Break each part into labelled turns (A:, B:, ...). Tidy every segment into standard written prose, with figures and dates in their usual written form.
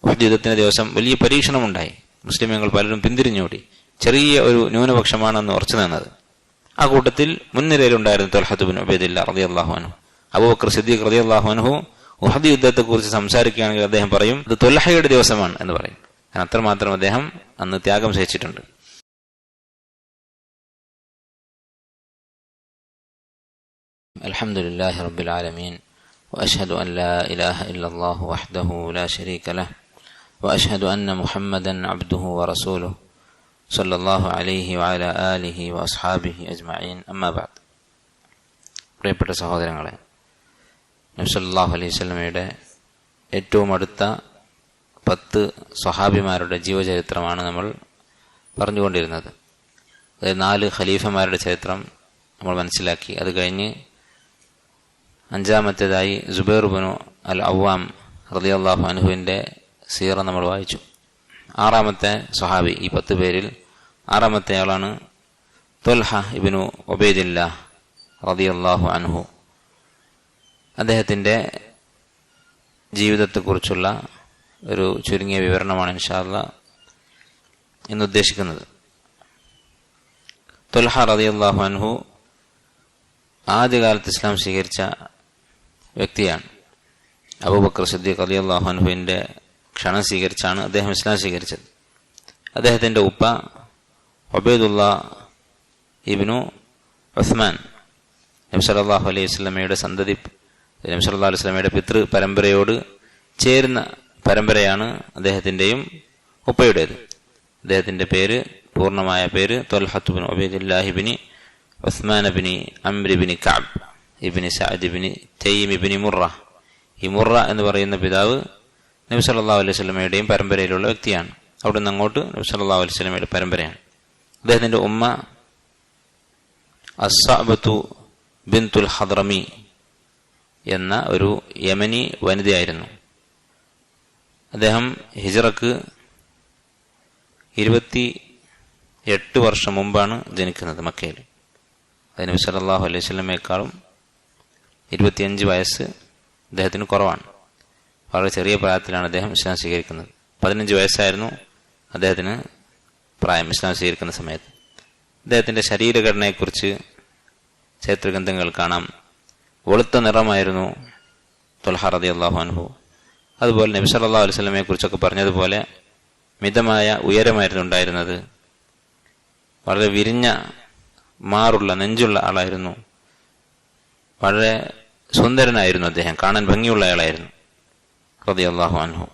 A: ഉഹദ് യുദ്ധത്തിന്റെ ദിവസം വലിയ പരീക്ഷണമുണ്ടായി. മുസ്ലിമീങ്ങൾ പലരും പിന്തിരിഞ്ഞോടി. ചെറിയ ഒരു ന്യൂനപക്ഷമാണെന്ന് ഉറച്ചു നിന്നത്. ആ കൂട്ടത്തിൽ മുൻനിരയിലുണ്ടായിരുന്നു ത്വൽഹത്ത് ബിൻ ഉബൈദില്ലാ റളിയല്ലാഹു അൻഹു. അബൂബക്കർ സിദ്ദീഖ് റളിയല്ലാഹു അൻഹു ഉഹദ് യുദ്ധത്തെക്കുറിച്ച് സംസാരിക്കുകയാണെങ്കിൽ അദ്ദേഹം പറയും, ഇത് ത്വൽഹയുടെ ദിവസമാണ് എന്ന് പറയും. കാരണം അത്രമാത്രം അദ്ദേഹം അന്ന് ത്യാഗം സഹിച്ചിട്ടുണ്ട്. അൽഹംദുലില്ലാഹി റബ്ബിൽ ആലമീൻ വഅശ്ഹദു അൻ ലാ ഇലാഹ ഇല്ലല്ലാഹു വഹ്ദഹു ലാ ശരീക ലഹ് വഅശ്ഹദു അന്ന മുഹമ്മദൻ അബ്ദുഹു വറസൂലുഹു സല്ലല്ലാഹു അലൈഹി വഅലാ ആലിഹി വഅസ്ഹാബിഹി അജ്മഈൻ. അമ്മാ ബഅദ്. പ്രിയപ്പെട്ട സഹോദരങ്ങളെ, നബി സല്ലല്ലാഹു അലൈഹി വസല്ലമയുടെ ഏറ്റവും അടുത്ത 10 സ്വഹാബിമാരുടെ ജീവചരിത്രമാണ് നമ്മൾ പറഞ്ഞുകൊണ്ടിരുന്നത്. അതായത് 4 ഖലീഫമാരുടെ ചരിത്രം നമ്മൾ മനസ്സിലാക്കി. അത് കഴിഞ്ഞ് 5-ാമത്തേതായി സുബൈർ ഇബ്നു അൽ അവ്വാം റളിയല്ലാഹു അൻഹുവിന്റെ സീറ നമ്മൾ വായിച്ചു. 6-ാമത്തെ സ്വഹാബി, ഈ 10 പേരിൽ 6-ാമത്തെ ആളാണ് ത്വൽഹ ഇബ്നു ഉബൈദില്ലാ റളിയല്ലാഹു അൻഹു. അദ്ദേഹത്തിന്റെ ജീവിതത്തെക്കുറിച്ചുള്ള ഒരു ചുരുങ്ങിയ വിവരണമാണ് ഇൻഷാ അല്ലാഹ് ഇന്ന് ഉദ്ദേശിക്കുന്നത്. ത്വൽഹ റളിയല്ലാഹു അൻഹു ആദ്യകാലത്ത് ഇസ്ലാം സ്വീകരിച്ച വ്യക്തിയാണ്. അബൂബക്കർ സിദ്ദീഖ് റളിയല്ലാഹു അൻഹുവിന്റെ ക്ഷണം സ്വീകരിച്ചാണ് അദ്ദേഹം ഇസ്ലാം സ്വീകരിച്ചത്. അദ്ദേഹത്തിന്റെ ഉപ്പ ഉബൈദുല്ലാ ഇബ്നു ഉസ്മാൻ നബി സല്ലല്ലാഹു അലൈഹി വസല്ലമയുടെ സന്തതി, നബി സല്ലല്ലാഹു അലൈഹി വസല്ലമയുടെ പിതൃ പരമ്പരയോട് ചേരുന്ന പരമ്പരയാണ് അദ്ദേഹത്തിന്റെയും ഉപ്പയുടേത്. അദ്ദേഹത്തിന്റെ പൂർണ്ണമായ പേര് Talhat bin Ubaidullah bin Usman bin Amr bin Kaab ibn Saad bin Taim bin Murra. ഈ മുറ എന്ന് പറയുന്ന പിതാവ് നബി സല്ലല്ലാഹു അലൈഹി വസല്ലമയുടെയും പരമ്പരയിലുള്ള വ്യക്തിയാണ്. അവിടെ നിന്ന് അങ്ങോട്ട് നബി സല്ലല്ലാഹു അലൈഹി വസല്ലമയുടെ പരമ്പരയാണ്. അദ്ദേഹത്തിന്റെ ഉമ്മ അസ്സഅബത്തു ബിൻതുൽ ഹദ്റമി എന്ന ഒരു യമനി വനിതയായിരുന്നു. അദ്ദേഹം ഹിജ്റക്ക് 28 വർഷം മുമ്പാണ് ജനിക്കുന്നത് മക്കയിൽ. നബി സല്ലല്ലാഹു അലൈഹി വസല്ലമയെക്കാളും 25 വയസ്സ് അദ്ദേഹത്തിന് കുറവാണ്. വളരെ ചെറിയ പ്രായത്തിലാണ് അദ്ദേഹം ഇസ്ലാം സ്വീകരിക്കുന്നത്. 15 വയസ്സായിരുന്നു അദ്ദേഹത്തിന് പ്രായം ഇസ്ലാം സ്വീകരിക്കുന്ന സമയത്ത്. അദ്ദേഹത്തിന്റെ ശരീരഘടനയെക്കുറിച്ച് ചരിത്രഗ്രന്ഥങ്ങൾ കാണാം. വെളുത്ത നിറമായിരുന്നു ത്വൽഹ റളിയല്ലാഹു അൻഹു. അതുപോലെ നബി സല്ലല്ലാഹു അലൈഹി വസല്ലമയെ കുറിച്ചൊക്കെ പറഞ്ഞതുപോലെ മിതമായ ഉയരമായിരുന്നു ഉണ്ടായിരുന്നത്. വളരെ വിരിഞ്ഞ മാറുള്ള നെഞ്ചുള്ള ആളായിരുന്നു. വളരെ സുന്ദരനായിരുന്നു അദ്ദേഹം, കാണാൻ ഭംഗിയുള്ള ആളായിരുന്നു റളിയല്ലാഹു അൻഹു.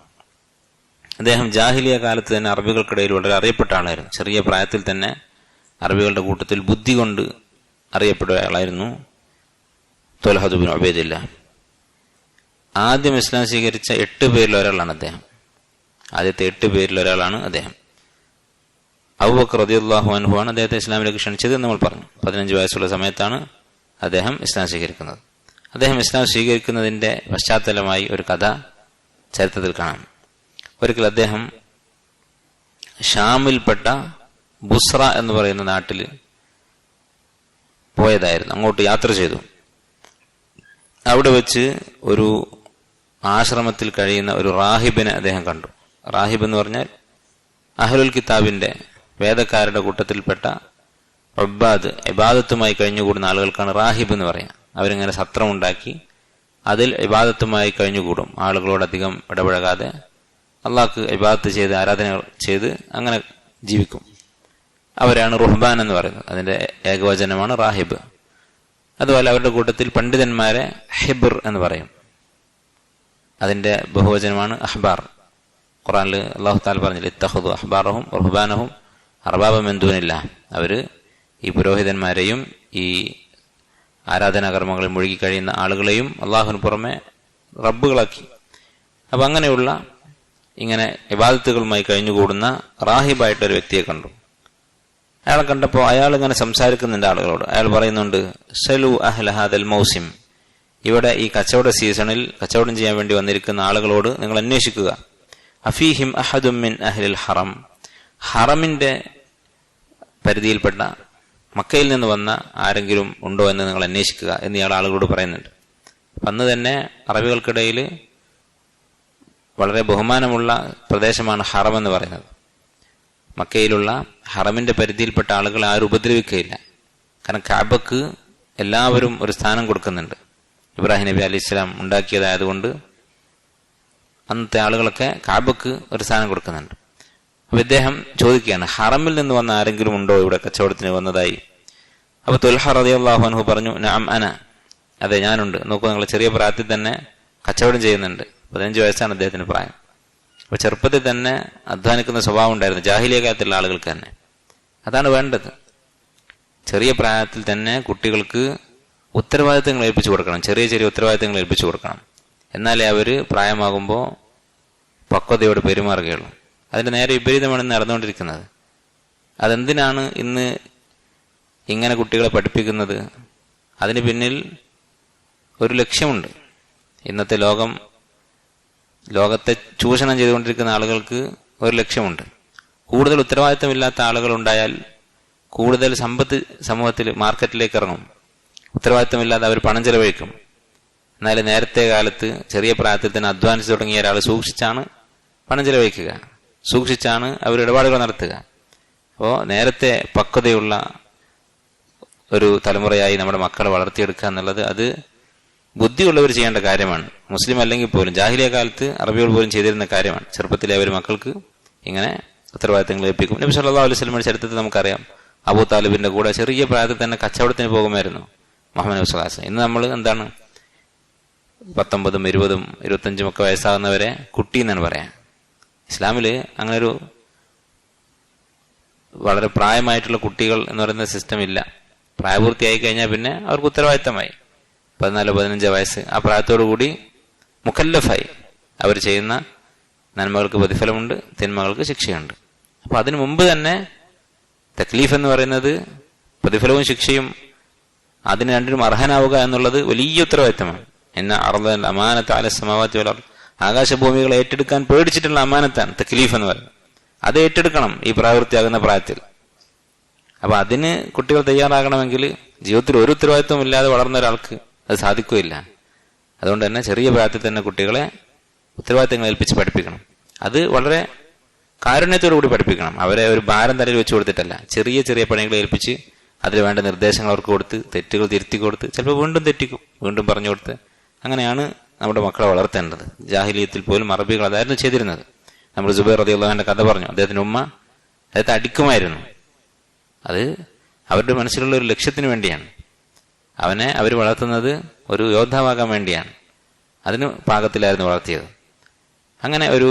A: അദ്ദേഹം ജാഹിലിയ കാലത്ത് തന്നെ അറബികൾക്കിടയിൽ വളരെ അറിയപ്പെട്ട ആളായിരുന്നു. ചെറിയ പ്രായത്തിൽ തന്നെ അറബികളുടെ കൂട്ടത്തിൽ ബുദ്ധി കൊണ്ട് അറിയപ്പെട്ട ആളായിരുന്നു ത്വൽഹത്ത് ബിൻ ഉബൈദില്ലാ. ആദ്യം ഇസ്ലാം സ്വീകരിച്ച 8 പേരിൽ ഒരാളാണ് അദ്ദേഹം. ആദ്യത്തെ 8 പേരിൽ ഒരാളാണ് അദ്ദേഹം. അബൂബക്കർ റളിയല്ലാഹു അൻഹു ആണ് അദ്ദേഹത്തെ ഇസ്ലാമിലേക്ക് ക്ഷണിച്ചത് എന്ന് നമ്മൾ പറഞ്ഞു. 15 വയസ്സുള്ള സമയത്താണ് അദ്ദേഹം ഇസ്ലാം സ്വീകരിക്കുന്നത്. അദ്ദേഹം ഇസ്ലാം സ്വീകരിക്കുന്നതിന്റെ പശ്ചാത്തലമായി ഒരു കഥ ചരിത്രത്തിൽ കാണാം. ഒരിക്കൽ അദ്ദേഹം ഷാമിൽപ്പെട്ട ബുസ്ര എന്ന് പറയുന്ന നാട്ടിൽ പോയതായിരുന്നു. അങ്ങോട്ട് യാത്ര ചെയ്തു. അവിടെ വെച്ച് ഒരു ആശ്രമത്തിൽ കഴിയുന്ന ഒരു റാഹിബിനെ അദ്ദേഹം കണ്ടു. റാഹിബ് എന്ന് പറഞ്ഞാൽ അഹ്ലുൽ കിതാബിന്റെ വേദക്കാരുടെ കൂട്ടത്തിൽപ്പെട്ട ഇബാദത്തുമായി കഴിഞ്ഞുകൂടുന്ന ആളുകൾക്കാണ് റാഹിബ് എന്ന് പറയാം. അവരിങ്ങനെ സത്രമുണ്ടാക്കി അതിൽ ഇബാദത്തുമായി കഴിഞ്ഞുകൂടും. ആളുകളോട് അധികം ഇടപഴകാതെ അള്ളാഹ്ക്ക് ഇബാദത്ത് ചെയ്ത് ആരാധന ചെയ്ത് അങ്ങനെ ജീവിക്കും. അവരാണ് റുഹ്ബാൻ എന്ന് പറയുന്നത്. അതിന്റെ ഏകവചനമാണ് റാഹിബ്. അതുപോലെ അവരുടെ കൂട്ടത്തിൽ പണ്ഡിതന്മാരെ ഹിബ്ർ എന്ന് പറയും. അതിന്റെ ബഹുവചനമാണ് അഹ്ബാർ. ഖുർആനിൽ അല്ലാഹു തആല പറഞ്ഞില്ലേ, ഇത്തഖദു അഹ്ബാറഹും റുഹ്ബാനഹും അർബാബ മിൻ ദൂനില്ലാഹ്. അവര് ഈ പുരോഹിതന്മാരെയും ഈ ആരാധനാ കർമ്മങ്ങളിൽ മുഴുകി കഴിയുന്ന ആളുകളെയും അള്ളാഹുവിന് പുറമെ റബ്ബുകളാക്കി. അപ്പൊ അങ്ങനെയുള്ള ഇങ്ങനെ ഇബാദത്തുകളുമായി കഴിഞ്ഞുകൂടുന്ന റാഹിബായിട്ടൊരു വ്യക്തിയെ കണ്ടു. അയാളെ കണ്ടപ്പോൾ അയാൾ ഇങ്ങനെ സംസാരിക്കുന്നുണ്ട് ആളുകളോട്. അയാൾ പറയുന്നുണ്ട്, സലു അഹ്ല ഹാദൽ മൗസിം, ഇവിടെ ഈ കച്ചവട സീസണിൽ കച്ചവടം ചെയ്യാൻ വേണ്ടി വന്നിരിക്കുന്ന ആളുകളോട് നിങ്ങൾ അന്വേഷിക്കുക. അഫീഹിം അഹദും മിൻ അഹ്ലിൽ ഹറം, ഹറമിന്റെ പരിധിയിൽപ്പെട്ട മക്കയിൽ നിന്ന് വന്ന ആരെങ്കിലും ഉണ്ടോ എന്ന് നിങ്ങൾ അന്വേഷിക്കുക എന്ന് ഇയാൾ ആളുകളോട് പറയുന്നുണ്ട്. അന്ന് തന്നെ അറബികൾക്കിടയിൽ വളരെ ബഹുമാനമുള്ള പ്രദേശമാണ് ഹറം എന്ന് പറയുന്നത്. മക്കയിലുള്ള ഹറമിന്റെ പരിധിയിൽപ്പെട്ട ആളുകൾ ആരും ഉപദ്രവിക്കുകയില്ല. കാരണം കഅബക്ക് എല്ലാവരും ഒരു സ്ഥാനം കൊടുക്കുന്നുണ്ട്. ഇബ്രാഹിം നബി അലൈഹി സ്വലാം ഉണ്ടാക്കിയതായതുകൊണ്ട് അന്നത്തെ ആളുകളൊക്കെ കഅബക്ക് ഒരു സ്ഥാനം കൊടുക്കുന്നുണ്ട്. അപ്പൊ ഇദ്ദേഹം ചോദിക്കുകയാണ്, ഹറമിൽ നിന്ന് വന്ന ആരെങ്കിലും ഉണ്ടോ ഇവിടെ കച്ചവടത്തിന് വന്നതായി? അപ്പൊ തുൽഹ റളിയല്ലാഹു അൻഹു പറഞ്ഞു, നഅം അന, അതെ ഞാനുണ്ട്. നോക്കൂ, നിങ്ങൾ ചെറിയ പ്രായത്തിൽ തന്നെ കച്ചവടം ചെയ്യുന്നുണ്ട്. 15 വയസ്സാണ് അദ്ദേഹത്തിന് പ്രായം. അപ്പൊ ചെറുപ്പത്തിൽ തന്നെ അധ്വാനിക്കുന്ന സ്വഭാവം ഉണ്ടായിരുന്നു ജാഹിലിയ കാലത്തുള്ള ആളുകൾക്ക് തന്നെ. അതാണ് വേണ്ടത്. ചെറിയ പ്രായത്തിൽ തന്നെ കുട്ടികൾക്ക് ഉത്തരവാദിത്തങ്ങൾ ഏൽപ്പിച്ചു കൊടുക്കണം. ചെറിയ ചെറിയ ഉത്തരവാദിത്തങ്ങൾ ഏൽപ്പിച്ചു കൊടുക്കണം. എന്നാലേ അവർ പ്രായമാകുമ്പോൾ പക്വതയോട് പെരുമാറുകയുള്ളൂ. അതിന്റെ നേരെ വിപരീതമാണ് ഇന്ന് നടന്നുകൊണ്ടിരിക്കുന്നത്. അതെന്തിനാണ് ഇന്ന് ഇങ്ങനെ കുട്ടികളെ പഠിപ്പിക്കുന്നത്? അതിന് പിന്നിൽ ഒരു ലക്ഷ്യമുണ്ട്. ഇന്നത്തെ ലോകത്തെ ചൂഷണം ചെയ്തുകൊണ്ടിരിക്കുന്ന ആളുകൾക്ക് ഒരു ലക്ഷ്യമുണ്ട്. കൂടുതൽ ഉത്തരവാദിത്തമില്ലാത്ത ആളുകൾ ഉണ്ടായാൽ കൂടുതൽ സമ്പത്ത് സമൂഹത്തിൽ മാർക്കറ്റിലേക്ക് ഇറങ്ങും. ഉത്തരവാദിത്തമില്ലാതെ അവർ പണം ചെലവഴിക്കും. എന്നാൽ നേരത്തെ കാലത്ത് ചെറിയ പ്രായത്തിൽ തന്നെ അധ്വാനിച്ചു തുടങ്ങിയ ഒരാൾ സൂക്ഷിച്ചാണ് പണം ചെലവഴിക്കുക, സൂക്ഷിച്ചാണ് അവർ ഇടപാടുകൾ നടത്തുക. അപ്പോൾ നേരത്തെ പക്വതയുള്ള ഒരു തലമുറയായി നമ്മുടെ മക്കളെ വളർത്തിയെടുക്കുക എന്നുള്ളത് അത് ബുദ്ധിയുള്ളവർ ചെയ്യേണ്ട കാര്യമാണ്. മുസ്ലിം അല്ലെങ്കിൽ പോലും ജാഹിലിയ കാലത്ത് അറബികൾ പോലും ചെയ്തിരുന്ന കാര്യമാണ്. ചെറുപ്പത്തിലെ അവർ മക്കൾക്ക് ഇങ്ങനെ ഉത്തരവാദിത്തങ്ങൾ ഏൽപ്പിക്കും. നബി സല്ലല്ലാഹു അലൈഹി വസല്ലമയുടെ ചരിത്രത്തിൽ നമുക്കറിയാം, അബൂ താലിബിന്റെ കൂടെ ചെറിയ പ്രായത്തിൽ തന്നെ കച്ചവടത്തിന് പോകുമായിരുന്നു മുഹമ്മദ് നബി സ്വല്ലല്ലാഹു അലൈഹി വസല്ലം. ഇന്ന് നമ്മൾ എന്താണ് 19, 20, 25 ഒക്കെ വയസ്സാകുന്നവരെ കുട്ടി എന്നാണ് പറയാം. ഇസ്ലാമില് അങ്ങനൊരു വളരെ പ്രായമായിട്ടുള്ള കുട്ടികൾ എന്ന് പറയുന്ന സിസ്റ്റം ഇല്ല. പ്രായപൂർത്തിയായി കഴിഞ്ഞാൽ പിന്നെ അവർക്ക് ഉത്തരവാദിത്തമായി 14, 15 വയസ്സ് ആ പ്രായത്തോടുകൂടി മുക്കല്ലഫായി. അവർ ചെയ്യുന്ന നന്മകൾക്ക് പ്രതിഫലമുണ്ട്, തിന്മകൾക്ക് ശിക്ഷയുണ്ട്. അപ്പൊ അതിനു മുമ്പ് തന്നെ തക്ലീഫ് എന്ന് പറയുന്നത് പ്രതിഫലവും ശിക്ഷയും അതിന് രണ്ടിനും അർഹനാവുക എന്നുള്ളത് വലിയ ഉത്തരവാദിത്തമാണ്. എന്ന അർളൽ അമാനത്ത് അല സമാവാതി വൽ അർള്, ആകാശഭൂമികളെ ഏറ്റെടുക്കാൻ പേടിച്ചിട്ടുള്ള അമാനത്താണ് തക്ലീഫ് എന്ന് പറയുന്നത്. അത് ഏറ്റെടുക്കണം ഈ പ്രായപൂർത്തിയാകുന്ന പ്രായത്തിൽ. അപ്പൊ അതിന് കുട്ടികൾ തയ്യാറാകണമെങ്കിൽ ജീവിതത്തിൽ ഒരു ഉത്തരവാദിത്വം ഇല്ലാതെ വളർന്ന ഒരാൾക്ക് അത് സാധിക്കുകയില്ല. അതുകൊണ്ട് തന്നെ ചെറിയ പ്രായത്തിൽ തന്നെ കുട്ടികളെ ഉത്തരവാദിത്തങ്ങൾ ഏൽപ്പിച്ച് പഠിപ്പിക്കണം. അത് വളരെ കാരുണ്യത്തോടു കൂടി പഠിപ്പിക്കണം. അവരെ ഒരു ഭാരം തലയിൽ വെച്ച് കൊടുത്തിട്ടല്ല, ചെറിയ ചെറിയ പണികളെ ഏൽപ്പിച്ച് അതിൽ വേണ്ട നിർദ്ദേശങ്ങൾ അവർക്ക് കൊടുത്ത് തെറ്റുകൾ തിരുത്തി കൊടുത്ത് ചിലപ്പോൾ വീണ്ടും തെറ്റിക്കും, വീണ്ടും പറഞ്ഞു കൊടുത്ത് അങ്ങനെയാണ് നമ്മുടെ മക്കളെ വളർത്തേണ്ടത്. ജാഹിലിയത്തിൽ പോലും അറബികൾ അതായിരുന്നു ചെയ്തിരുന്നത്. നമ്മൾ സുബൈർ റളിയല്ലാഹു അൻഹുവിന്റെ കഥ പറഞ്ഞു. അദ്ദേഹത്തിന്റെ ഉമ്മ അദ്ദേഹത്തെ അടിക്കുമായിരുന്നു. അത് അവരുടെ മനസ്സിലുള്ള ഒരു ലക്ഷ്യത്തിന് വേണ്ടിയാണ്. അവനെ അവർ വളർത്തുന്നത് ഒരു യോദ്ധാവാകാൻ വേണ്ടിയാണ്. അതിന് പാകത്തിലായിരുന്നു വളർത്തിയത്. അങ്ങനെ ഒരു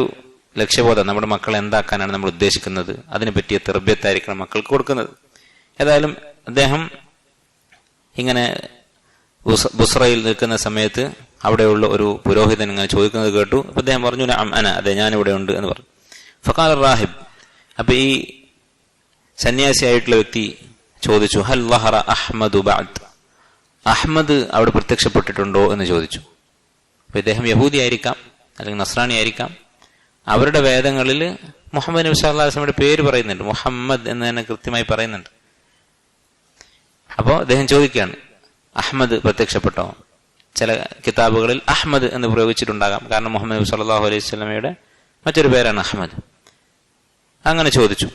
A: ലക്ഷ്യബോധം നമ്മുടെ മക്കളെ എന്താക്കാനാണ് നമ്മൾ ഉദ്ദേശിക്കുന്നത്, അതിനെ പറ്റിയ തെർബിയത്തായിരിക്കണം മക്കൾക്ക് കൊടുക്കുന്നത്. ഏതായാലും അദ്ദേഹം ഇങ്ങനെ ബുസ്രയിൽ നിൽക്കുന്ന സമയത്ത് അവിടെയുള്ള ഒരു പുരോഹിതൻ ഇങ്ങനെ ചോദിക്കുന്നത് കേട്ടു. അപ്പൊ അദ്ദേഹം പറഞ്ഞു, അന, അതെ ഞാനിവിടെ ഉണ്ട് എന്ന് പറഞ്ഞു. ഫഖാല റാഹിബ്, അപ്പൊ ഈ സന്യാസിയായിട്ടുള്ള വ്യക്തി ചോദിച്ചു, ഹൽ ലഹറ അഹ്മദു ബഅദ്, അഹ്മദ് അവിടെ പ്രത്യക്ഷപ്പെട്ടിട്ടുണ്ടോ എന്ന് ചോദിച്ചു. അപ്പൊ ഇദ്ദേഹം യഹൂദി ആയിരിക്കാം അല്ലെങ്കിൽ നസ്രാണി ആയിരിക്കാം. അവരുടെ വേദങ്ങളിൽ മുഹമ്മദ് നബി സല്ലല്ലാഹു അലൈഹി വസല്ലമയുടെ പേര് പറയുന്നുണ്ട്, മുഹമ്മദ് എന്ന് തന്നെ കൃത്യമായി പറയുന്നുണ്ട്. അപ്പോൾ അദ്ദേഹം ചോദിക്കുകയാണ്, അഹ്മദ് പ്രത്യക്ഷപ്പെട്ടോ? ചില കിതാബുകളിൽ അഹ്മദ് എന്ന് പ്രയോഗിച്ചിട്ടുണ്ടാകാം, കാരണം മുഹമ്മദ് നബി സല്ലല്ലാഹു അലൈഹി വസല്ലമയുടെ മറ്റൊരു പേരാണ് അഹ്മദ്. അങ്ങനെ ചോദിച്ചു.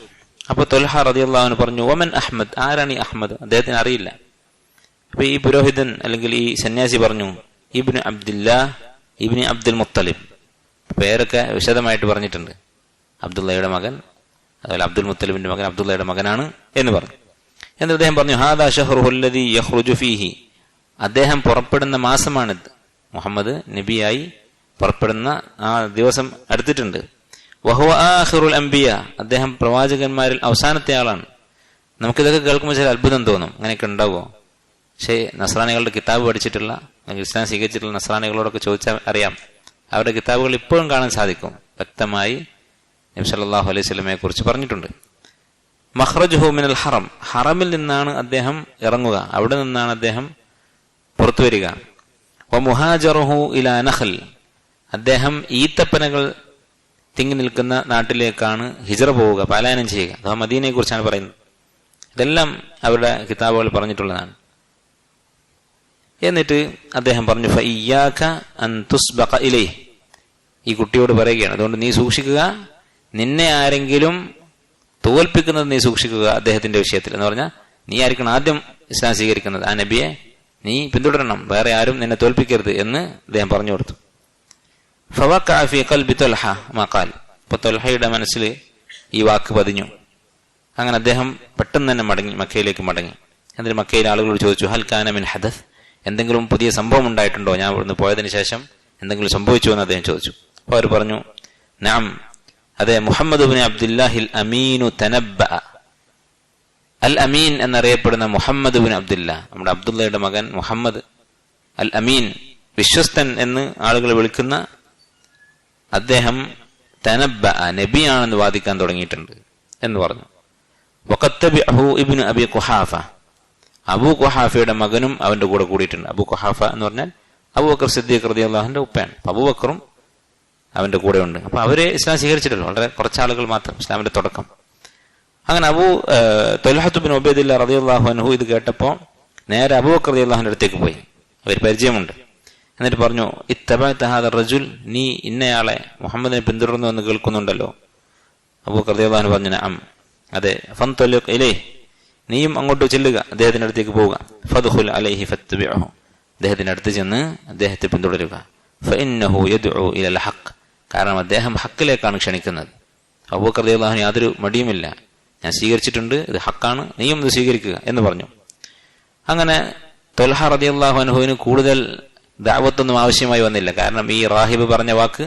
A: അപ്പൊ ത്വൽഹ റളിയല്ലാഹു അൻഹു പറഞ്ഞു, വമൻ അഹ്മദ്, ആരാണ് ഈ അഹ്മദ്? അദ്ദേഹത്തിന് അറിയില്ല. അപ്പൊ ഈ പുരോഹിതൻ അല്ലെങ്കിൽ ഈ സന്യാസി പറഞ്ഞു, ഇബ്നു അബ്ദുല്ലാഹ് ഇബ്നു അബ്ദുൽ മുത്തലിബ്. പേരൊക്കെ വിശദമായിട്ട് പറഞ്ഞിട്ടുണ്ട്. അബ്ദുള്ളയുടെ മകൻ, അതുപോലെ അബ്ദുൽ മുത്തലിബിന്റെ മകൻ അബ്ദുള്ളയുടെ മകനാണ് എന്ന് പറഞ്ഞു. എന്നിട്ട് അദ്ദേഹം പറഞ്ഞു, ഹാദാ ഷഹ്റുഹു അല്ലദീ യഖ്റുജു ഫീഹി, അദ്ദേഹം പുറപ്പെടുന്ന മാസമാണിത്. മുഹമ്മദ് നബിയായി പുറപ്പെടുന്ന ആ ദിവസം അടുത്തിട്ടുണ്ട്. വഹുവ ആഖിറുൽ അംബിയ, അദ്ദേഹം പ്രവാചകന്മാരിൽ അവസാനത്തെ ആളാണ്. നമുക്കിതൊക്കെ കേൾക്കുമ്പോൾ ചില അത്ഭുതം തോന്നും, അങ്ങനെയൊക്കെ ഉണ്ടാവുമോ? പക്ഷേ നസ്രാനികളുടെ കിതാബ് പഠിച്ചിട്ടുള്ള അല്ലെങ്കിൽ ഇസ്ലാം സ്വീകരിച്ചിട്ടുള്ള നസ്രാനികളോടൊക്കെ ചോദിച്ചാൽ അറിയാം, അവരുടെ കിതാബുകൾ ഇപ്പോഴും കാണാൻ സാധിക്കും. വ്യക്തമായി നബി സല്ലല്ലാഹു അലൈഹി വസല്ലമയെ കുറിച്ച് പറഞ്ഞിട്ടുണ്ട്. മഖ്റജുഹു മിനൽ ഹറം, ഹറമിൽ നിന്നാണ് അദ്ദേഹം ഇറങ്ങുക, അവിടെ നിന്നാണ് അദ്ദേഹം പുറത്തു വരിക. വമുഹാജറുഹു ഇലാ നഖൽ, അദ്ദേഹം ഈത്തപ്പനകൾ തിങ്ങി നിൽക്കുന്ന നാട്ടിലേക്കാണ് ഹിജ്റ പോവുക, പലായനം ചെയ്യുക. അഥവാ മദീനയെ കുറിച്ചാണ് പറയുന്നത്. ഇതെല്ലാം അവരുടെ കിതാബുകൾ പറഞ്ഞിട്ടുള്ളതാണ്. എന്നിട്ട് അദ്ദേഹം പറഞ്ഞു, ഫഇയ്യാക അൻ തുസ്ബഖ ഇലൈഹി, ഈ കുട്ടിയോട് പറയുകയാണ്, അതുകൊണ്ട് നീ സൂക്ഷിക്കുക, നിന്നെ ആരെങ്കിലും തോൽപ്പിക്കുന്നത് നീ സൂക്ഷിക്കുക അദ്ദേഹത്തിന്റെ വിഷയത്തിൽ എന്ന് പറഞ്ഞാൽ നീ ആയിരിക്കണം ആദ്യം ഇസ്ലാം സ്വീകരിക്കുന്നത്, ആ നബിയെ നീ പിന്തുടരണം, വേറെ ആരും നിന്നെ തോൽപ്പിക്കരുത് എന്ന് അദ്ദേഹം പറഞ്ഞു കൊടുത്തു. ഫവഖഅ ഫീ ഖൽബി ത്വൽഹ മാ ഖാൽ. അപ്പോൾ ത്വൽഹയുടെ മനസ്സിൽ ഈ വാക്ക് പതിഞ്ഞു. അങ്ങനെ അദ്ദേഹം പെട്ടെന്ന് തന്നെ മക്കയിലേക്ക് മടങ്ങി. എന്നിട്ട് മക്കയിലെ ആളുകളോട് ചോദിച്ചു, ഹൽ കാന മിൻ ഹദസ്, എന്തെങ്കിലും പുതിയ സംഭവം ഉണ്ടായിട്ടുണ്ടോ, ഞാൻ ഇവിടുന്ന് പോയതിനു ശേഷം എന്തെങ്കിലും സംഭവിച്ചു എന്ന് അദ്ദേഹം ചോദിച്ചു. അപ്പോൾ അവർ പറഞ്ഞു, നഅം, അതെ, മുഹമ്മദ് ഇബ്നു അബ്ദുല്ലാഹിൽ അമീനു തനബ്ബഅ. അൽ അമീൻ എന്നറിയപ്പെടുന്ന മുഹമ്മദ് ഇബ്നു അബ്ദുല്ല, നമ്മുടെ അബ്ദുള്ളയുടെ മകൻ മുഹമ്മദ് അൽ അമീൻ, വിശ്വസ്തൻ എന്ന് ആളുകൾ വിളിക്കുന്ന അദ്ദേഹം തനബ്ബഅ, നബിയാണെന്ന് വാദിക്കാൻ തുടങ്ങിയിട്ടുണ്ട് എന്ന് പറഞ്ഞു. വഖദ് തബിഅഹു ഇബ്നു അബി ഖുഹാഫ, അബൂ ഖുഹാഫയുടെ മകനും അവന്റെ കൂടെ കൂടിയിട്ടുണ്ട്. അബൂ ഖുഹാഫ എന്ന് പറഞ്ഞാൽ അബൂബക്കർ സിദ്ദീഖ് റളിയല്ലാഹുവിന്റെ ഉപ്പയാണ്. അബൂബക്കറും അവന്റെ കൂടെ ഉണ്ട്. അപ്പൊ അവരെ ഇസ്ലാം സ്വീകരിച്ചിട്ടുള്ളൂ, വളരെ കുറച്ചാളുകൾ മാത്രം, ഇസ്ലാമിന്റെ തുടക്കം. അങ്ങനെ ത്വൽഹത്ത് ഇബ്നു ഉബൈദില്ലാ റളിയല്ലാഹു അൻഹു ഇത് കേട്ടപ്പോൾ നേരെ അബൂബക്കർ റളിയല്ലാഹുവിന്റെ അടുത്തേക്ക് പോയി. അവർ പരിചയമുണ്ട്. എന്നിട്ട് പറഞ്ഞു, ഇത്തബഅത ഹാദ റജുൽ, നീ ഇന്നയാളെ മുഹമ്മദിനെ പിന്തുടർന്നു എന്ന് കേൾക്കുന്നുണ്ടല്ലോ. അബൂബക്കർ റളിയല്ലാഹു അൻഹു പറഞ്ഞു, നഅം, അതെ. ഫൻതലിഖ് ഇലൈഹി, നീയും അങ്ങോട്ട് ചെല്ലുക, അദ്ദേഹത്തിന്റെ അടുത്തേക്ക് പോവുക. ഫദ്ഖുൽ അലൈഹി ഫത്തബിഉഹു, അദ്ദേഹത്തിന്റെ അടുത്ത് ചെന്ന് അദ്ദേഹത്തെ പിന്തുടരുക. ഫഇന്നഹു യദ്ഉ ഇലൽ ഹഖ്, കാരണം അദ്ദേഹം ഹക്കിലേക്കാണ് ക്ഷണിക്കുന്നത്. അബൂബക്കർ റളിയല്ലാഹു അൻഹു യാതൊരു മടിയുമില്ല, ഞാൻ സ്വീകരിച്ചിട്ടുണ്ട്, ഇത് ഹക്കാണ്, നീയും ഇത് സ്വീകരിക്കുക എന്ന് പറഞ്ഞു. അങ്ങനെ ത്വൽഹ റളിയല്ലാഹു അൻഹുവിന് കൂടുതൽ ദഅവത്തൊന്നും ആവശ്യമായി വന്നില്ല. കാരണം ഈ റാഹിബ് പറഞ്ഞ വാക്ക്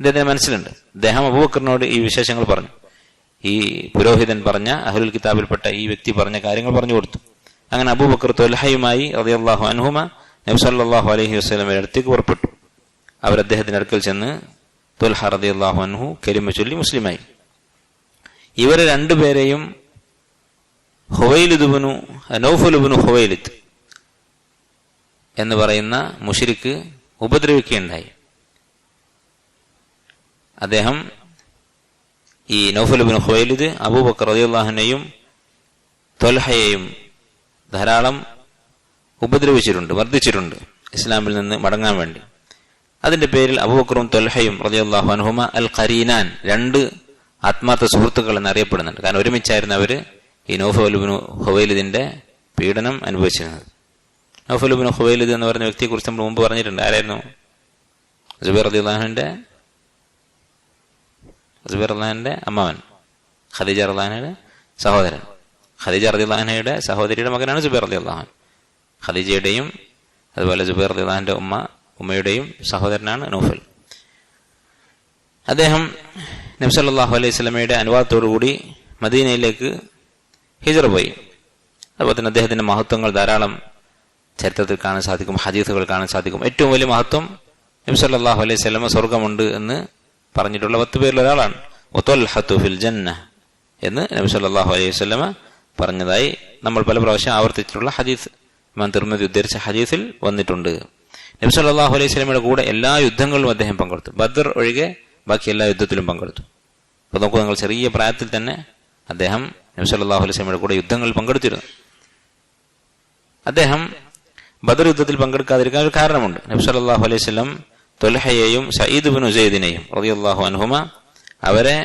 A: ഇദ്ദേഹത്തിന് മനസ്സിലുണ്ട്. അദ്ദേഹം അബൂബക്കറിനോട് ഈ വിശേഷങ്ങൾ പറഞ്ഞു. ഈ പുരോഹിതൻ പറഞ്ഞ, അഹ്ലുൽ കിതാബിൽപ്പെട്ട ഈ വ്യക്തി പറഞ്ഞ കാര്യങ്ങൾ പറഞ്ഞു കൊടുത്തു. അങ്ങനെ അബൂബക്കർ ത്വൽഹയുമായി റളിയല്ലാഹു അൻഹുമ നബി സല്ലല്ലാഹു അലൈഹി വസല്ലമയുടെ അടുത്തേക്ക് പുറപ്പെട്ടു. അവർ അദ്ദേഹത്തിന്റെ അടുക്കൽ ചെന്ന് ത്വൽഹ റളിയല്ലാഹു അൻഹു കലിമ ചൊല്ലി മുസ്ലിമായി. ഇവരെ രണ്ടുപേരെയും നൗഫൽ ഇബ്നു ഖുവൈലിദ് എന്ന് പറയുന്ന മുശ്രിക്ക് ഉപദ്രവിക്കുകയുണ്ടായി. അദ്ദേഹം, ഈ നൗഫൽ ഇബ്നു ഖുവൈലിദ് അബൂബക്കർ റളിയല്ലാഹു അൻഹുവിനെയും ത്വൽഹയെയും ധാരാളം ഉപദ്രവിച്ചിട്ടുണ്ട്, മർദ്ദിച്ചിട്ടുണ്ട് ഇസ്ലാമിൽ നിന്ന് മടങ്ങാൻ വേണ്ടി. അതിന്റെ പേരിൽ അബൂബക്കറും ത്വൽഹയും റളിയല്ലാഹു അൻഹുമ അൽ ഖരീനാൻ, രണ്ട് ആത്മാർത്ഥ സുഹൃത്തുക്കൾ എന്നറിയപ്പെടുന്നുണ്ട്. കാരണം ഒരുമിച്ചായിരുന്നു അവര് ഈ നൗഫൽ ഇബ്നു ഖുവൈലിദിന്റെ പീഡനം അനുഭവിച്ചിരുന്നത്. നൗഫൽ ഇബ്നു ഖുവൈലിദ് എന്ന് പറയുന്ന വ്യക്തിയെ കുറിച്ച് നമ്മൾ മുമ്പ് പറഞ്ഞിട്ടുണ്ട്. ആരായിരുന്നു? സുബൈർ റളിയല്ലാഹുവിന്റെ അമ്മാവൻ, ഖദീജ റളിയല്ലാഹുവിന്റെ സഹോദരൻ. ഖദീജ റളിയല്ലാഹുവിന്റെ സഹോദരിയുടെ മകനാണ് സുബൈർ റളിയല്ലാഹു. ഖദീജയുടെയും അതുപോലെ സുബൈർ റളിയല്ലാഹുവിന്റെ ഉമ്മയുടെയും സഹോദരനാണ് നൗഫൽ. അദ്ദേഹം നബി സല്ലല്ലാഹു അലൈഹി വസല്ലമയുടെ അനുവാദത്തോടുകൂടി മദീനയിലേക്ക് ഹിജ്റ പോയി. അതുപോലെ തന്നെ അദ്ദേഹത്തിന്റെ മഹത്വങ്ങൾ ധാരാളം ചരിത്രത്തിൽ കാണാൻ സാധിക്കും, ഹദീസുകൾ കാണാൻ സാധിക്കും. ഏറ്റവും വലിയ മഹത്വം നബി സല്ലല്ലാഹു അലൈഹി വസല്ലമ സ്വർഗമുണ്ട് എന്ന് പറഞ്ഞിട്ടുള്ള 10 പേരിൽ ഒരാളാണ്. വത്വൽഹതു ഫിൽ ജന്ന എന്ന് നബി സല്ലല്ലാഹു അലൈഹി വസല്ലമ പറഞ്ഞതായി നമ്മൾ പല പ്രാവശ്യം ആവർത്തിച്ചിട്ടുള്ള ഹദീസ്, ഇമാം തിർമിദി ഉദ്ധരിച്ച ഹദീസിൽ വന്നിട്ടുണ്ട്. നബി സല്ലല്ലാഹു അലൈഹി വസല്ലമയുടെ കൂടെ എല്ലാ യുദ്ധങ്ങളിലും അദ്ദേഹം പങ്കെടുത്തു. ബദർ ഒഴികെ ബാക്കി എല്ലാ യുദ്ധത്തിലും പങ്കെടുത്തു. അപ്പോൾ നോക്കൂ, നിങ്ങൾ ചെറിയ പ്രായത്തിൽ തന്നെ അദ്ദേഹം നബി സല്ലല്ലാഹു അലൈഹി വസല്ലമയുടെ കൂടെ യുദ്ധങ്ങളിൽ പങ്കെടുത്തിരുന്നു. അദ്ദേഹം ബദർ യുദ്ധത്തിൽ പങ്കെടുക്കാതിരിക്കാൻ ഒരു കാരണമുണ്ട്. നബി സല്ലല്ലാഹു അലൈഹി വസല്ലം ത്വൽഹയെയും സഈദ് ഇബ്നു ഉസൈദിനെയും റളിയല്ലാഹു അൻഹുമ അവരെ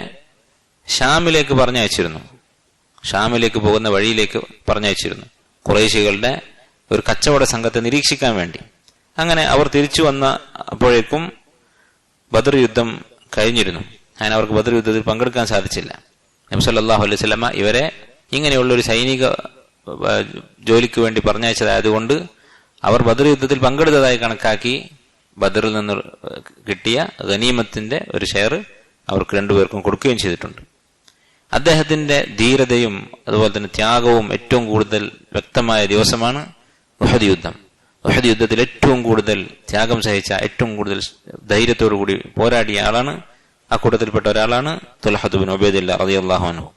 A: ഷാമിലേക്ക് പറഞ്ഞയച്ചിരുന്നു. ഷാമിലേക്ക് പോകുന്ന വഴിയിലേക്ക് പറഞ്ഞയച്ചിരുന്നു, ഖുറൈശികളുടെ ഒരു കച്ചവട സംഘത്തെ നിരീക്ഷിക്കാൻ വേണ്ടി. അങ്ങനെ അവർ തിരിച്ചു വന്ന അപ്പോഴേക്കും ബദർ യുദ്ധം കഴിഞ്ഞിരുന്നു. അങ്ങനെ അവർക്ക് ബദർ യുദ്ധത്തിൽ പങ്കെടുക്കാൻ സാധിച്ചില്ല. നബി സല്ലല്ലാഹു അലൈഹി വസല്ലമ ഇവരെ ഇങ്ങനെയുള്ള ഒരു സൈനിക ജോലിക്ക് വേണ്ടി പറഞ്ഞയച്ചതായതുകൊണ്ട് അവർ ബദർ യുദ്ധത്തിൽ പങ്കെടുത്തതായി കണക്കാക്കി ബദറിൽ നിന്ന് കിട്ടിയ ഗനീമത്തിന്റെ ഒരു ഷെയർ അവർക്ക് രണ്ടുപേർക്കും കൊടുക്കുകയും ചെയ്തിട്ടുണ്ട്. അദ്ദേഹത്തിന്റെ ധീരതയും അതുപോലെ തന്നെ ത്യാഗവും ഏറ്റവും കൂടുതൽ വ്യക്തമായ ദിവസമാണ് ഉഹദ് യുദ്ധം. ഉഹദ് യുദ്ധത്തിൽ ഏറ്റവും കൂടുതൽ ത്യാഗം സഹിച്ച, ഏറ്റവും കൂടുതൽ ധൈര്യത്തോടു കൂടി പോരാടിയ ആളാണ്, ആ കൂട്ടത്തിൽപ്പെട്ട ഒരാളാണ് ത്വൽഹത്ത് ഇബ്നു ഉബൈദില്ലാ റളിയല്ലാഹു അൻഹു.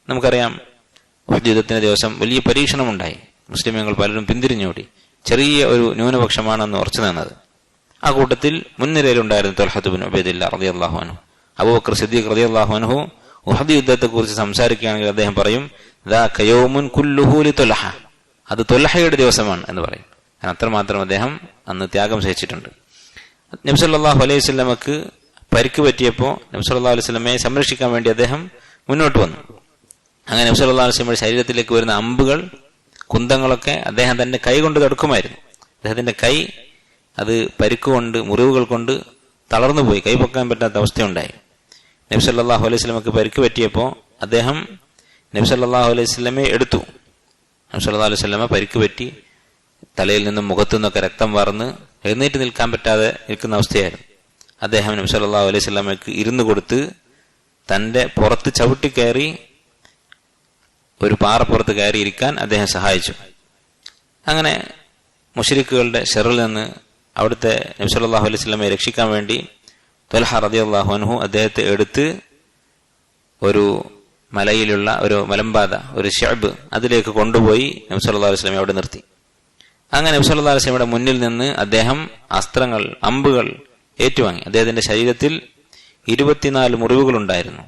A: നമുക്കറിയാം, ഉഹദ് യുദ്ധത്തിന്റെ ദിവസം വലിയ പരീക്ഷണമുണ്ടായി. മുസ്ലിമുകൾ പലരും പിന്തിരിഞ്ഞോടി. ചെറിയ ഒരു ന്യൂനപക്ഷമാണെന്ന് ഉറച്ചു നിന്നത്. ആ കൂട്ടത്തിൽ മുൻനിരയിലുണ്ടായിരുന്നു ത്വൽഹത്ത് ഇബ്നു ഉബൈദില്ലാ റളിയല്ലാഹു അൻഹു. അബൂബക്കർ സിദ്ദീഖ് റളിയല്ലാഹു അൻഹു ഉഹദ് യുദ്ധത്തെക്കുറിച്ച് സംസാരിക്കുകയാണെങ്കിൽ അദ്ദേഹം പറയും, ദാക യൗമുൻ കുല്ലുഹു ലിത്വൽഹ, അത് ത്വൽഹയുടെ ദിവസമാണ് എന്ന് പറയും. അത്രമാത്രം അദ്ദേഹം അന്ന് ത്യാഗം സഹിച്ചിട്ടുണ്ട്. നബി സല്ലല്ലാഹു അലൈഹി വസല്ലമക്ക് പരിക്ക് പറ്റിയപ്പോൾ നബി സല്ലല്ലാഹു അലൈഹി വസല്ലമയെ സംരക്ഷിക്കാൻ വേണ്ടി അദ്ദേഹം മുന്നോട്ട് വന്നു. അങ്ങനെ നബി സല്ലല്ലാഹു അലൈഹി വസല്ലമയുടെ ശരീരത്തിലേക്ക് വരുന്ന അമ്പുകൾ, കുന്തങ്ങളൊക്കെ അദ്ദേഹം തന്റെ കൈ കൊണ്ട് തടുക്കുമായിരുന്നു. അദ്ദേഹത്തിന്റെ കൈ അത് പരിക്കുകൊണ്ട്, മുറിവുകൾ കൊണ്ട് തളർന്നു പോയി, കൈ പൊക്കാൻ പറ്റാത്ത അവസ്ഥയുണ്ടായി. നബി സല്ലല്ലാഹു അലൈഹി വസല്ലമക്ക് പരിക്ക് പറ്റിയപ്പോൾ അദ്ദേഹം നബി സല്ലല്ലാഹു അലൈഹി വസല്ലമയെ എടുത്തു. നബി സല്ലല്ലാഹു അലൈഹി വസല്ലമ പരിക്ക് പറ്റി തലയിൽ നിന്നും മുഖത്തു നിന്നൊക്കെ രക്തം വാർന്ന് എഴുന്നേറ്റ് നിൽക്കാൻ പറ്റാതെ നിൽക്കുന്ന അവസ്ഥയായിരുന്നു. അദ്ദേഹം നബി സല്ലല്ലാഹു അലൈഹി വസല്ലമയ്ക്ക് ഇരുന്ന് കൊടുത്ത് തന്റെ പുറത്ത് ചവിട്ടി കയറി ഒരു പാറപ്പുറത്ത് കയറിയിരിക്കാൻ അദ്ദേഹം സഹായിച്ചു. അങ്ങനെ മുശ്രിക്കുകളുടെ ശർറിൽ നിന്ന് അവിടുത്തെ നബി സല്ലല്ലാഹു അലൈഹി വസല്ലമയെ രക്ഷിക്കാൻ വേണ്ടി ത്വൽഹ റളിയല്ലാഹു അൻഹു അദ്ദേഹത്തെ എടുത്ത് ഒരു മലയിലുള്ള ഒരു മലമ്പാത, ഒരു ശഅബ്, അതിലേക്ക് കൊണ്ടുപോയി നബി സല്ലല്ലാഹു അലൈഹി വസല്ലമയെ അവിടെ നിർത്തി. അങ്ങനെ നബി സല്ലല്ലാഹു അലൈഹി വസല്ലമയുടെ മുന്നിൽ നിന്ന് അദ്ദേഹം അസ്ത്രങ്ങൾ, അമ്പുകൾ ഏറ്റുവാങ്ങി. അദ്ദേഹത്തിന്റെ ശരീരത്തിൽ 24 മുറിവുകൾ ഉണ്ടായിരുന്നു.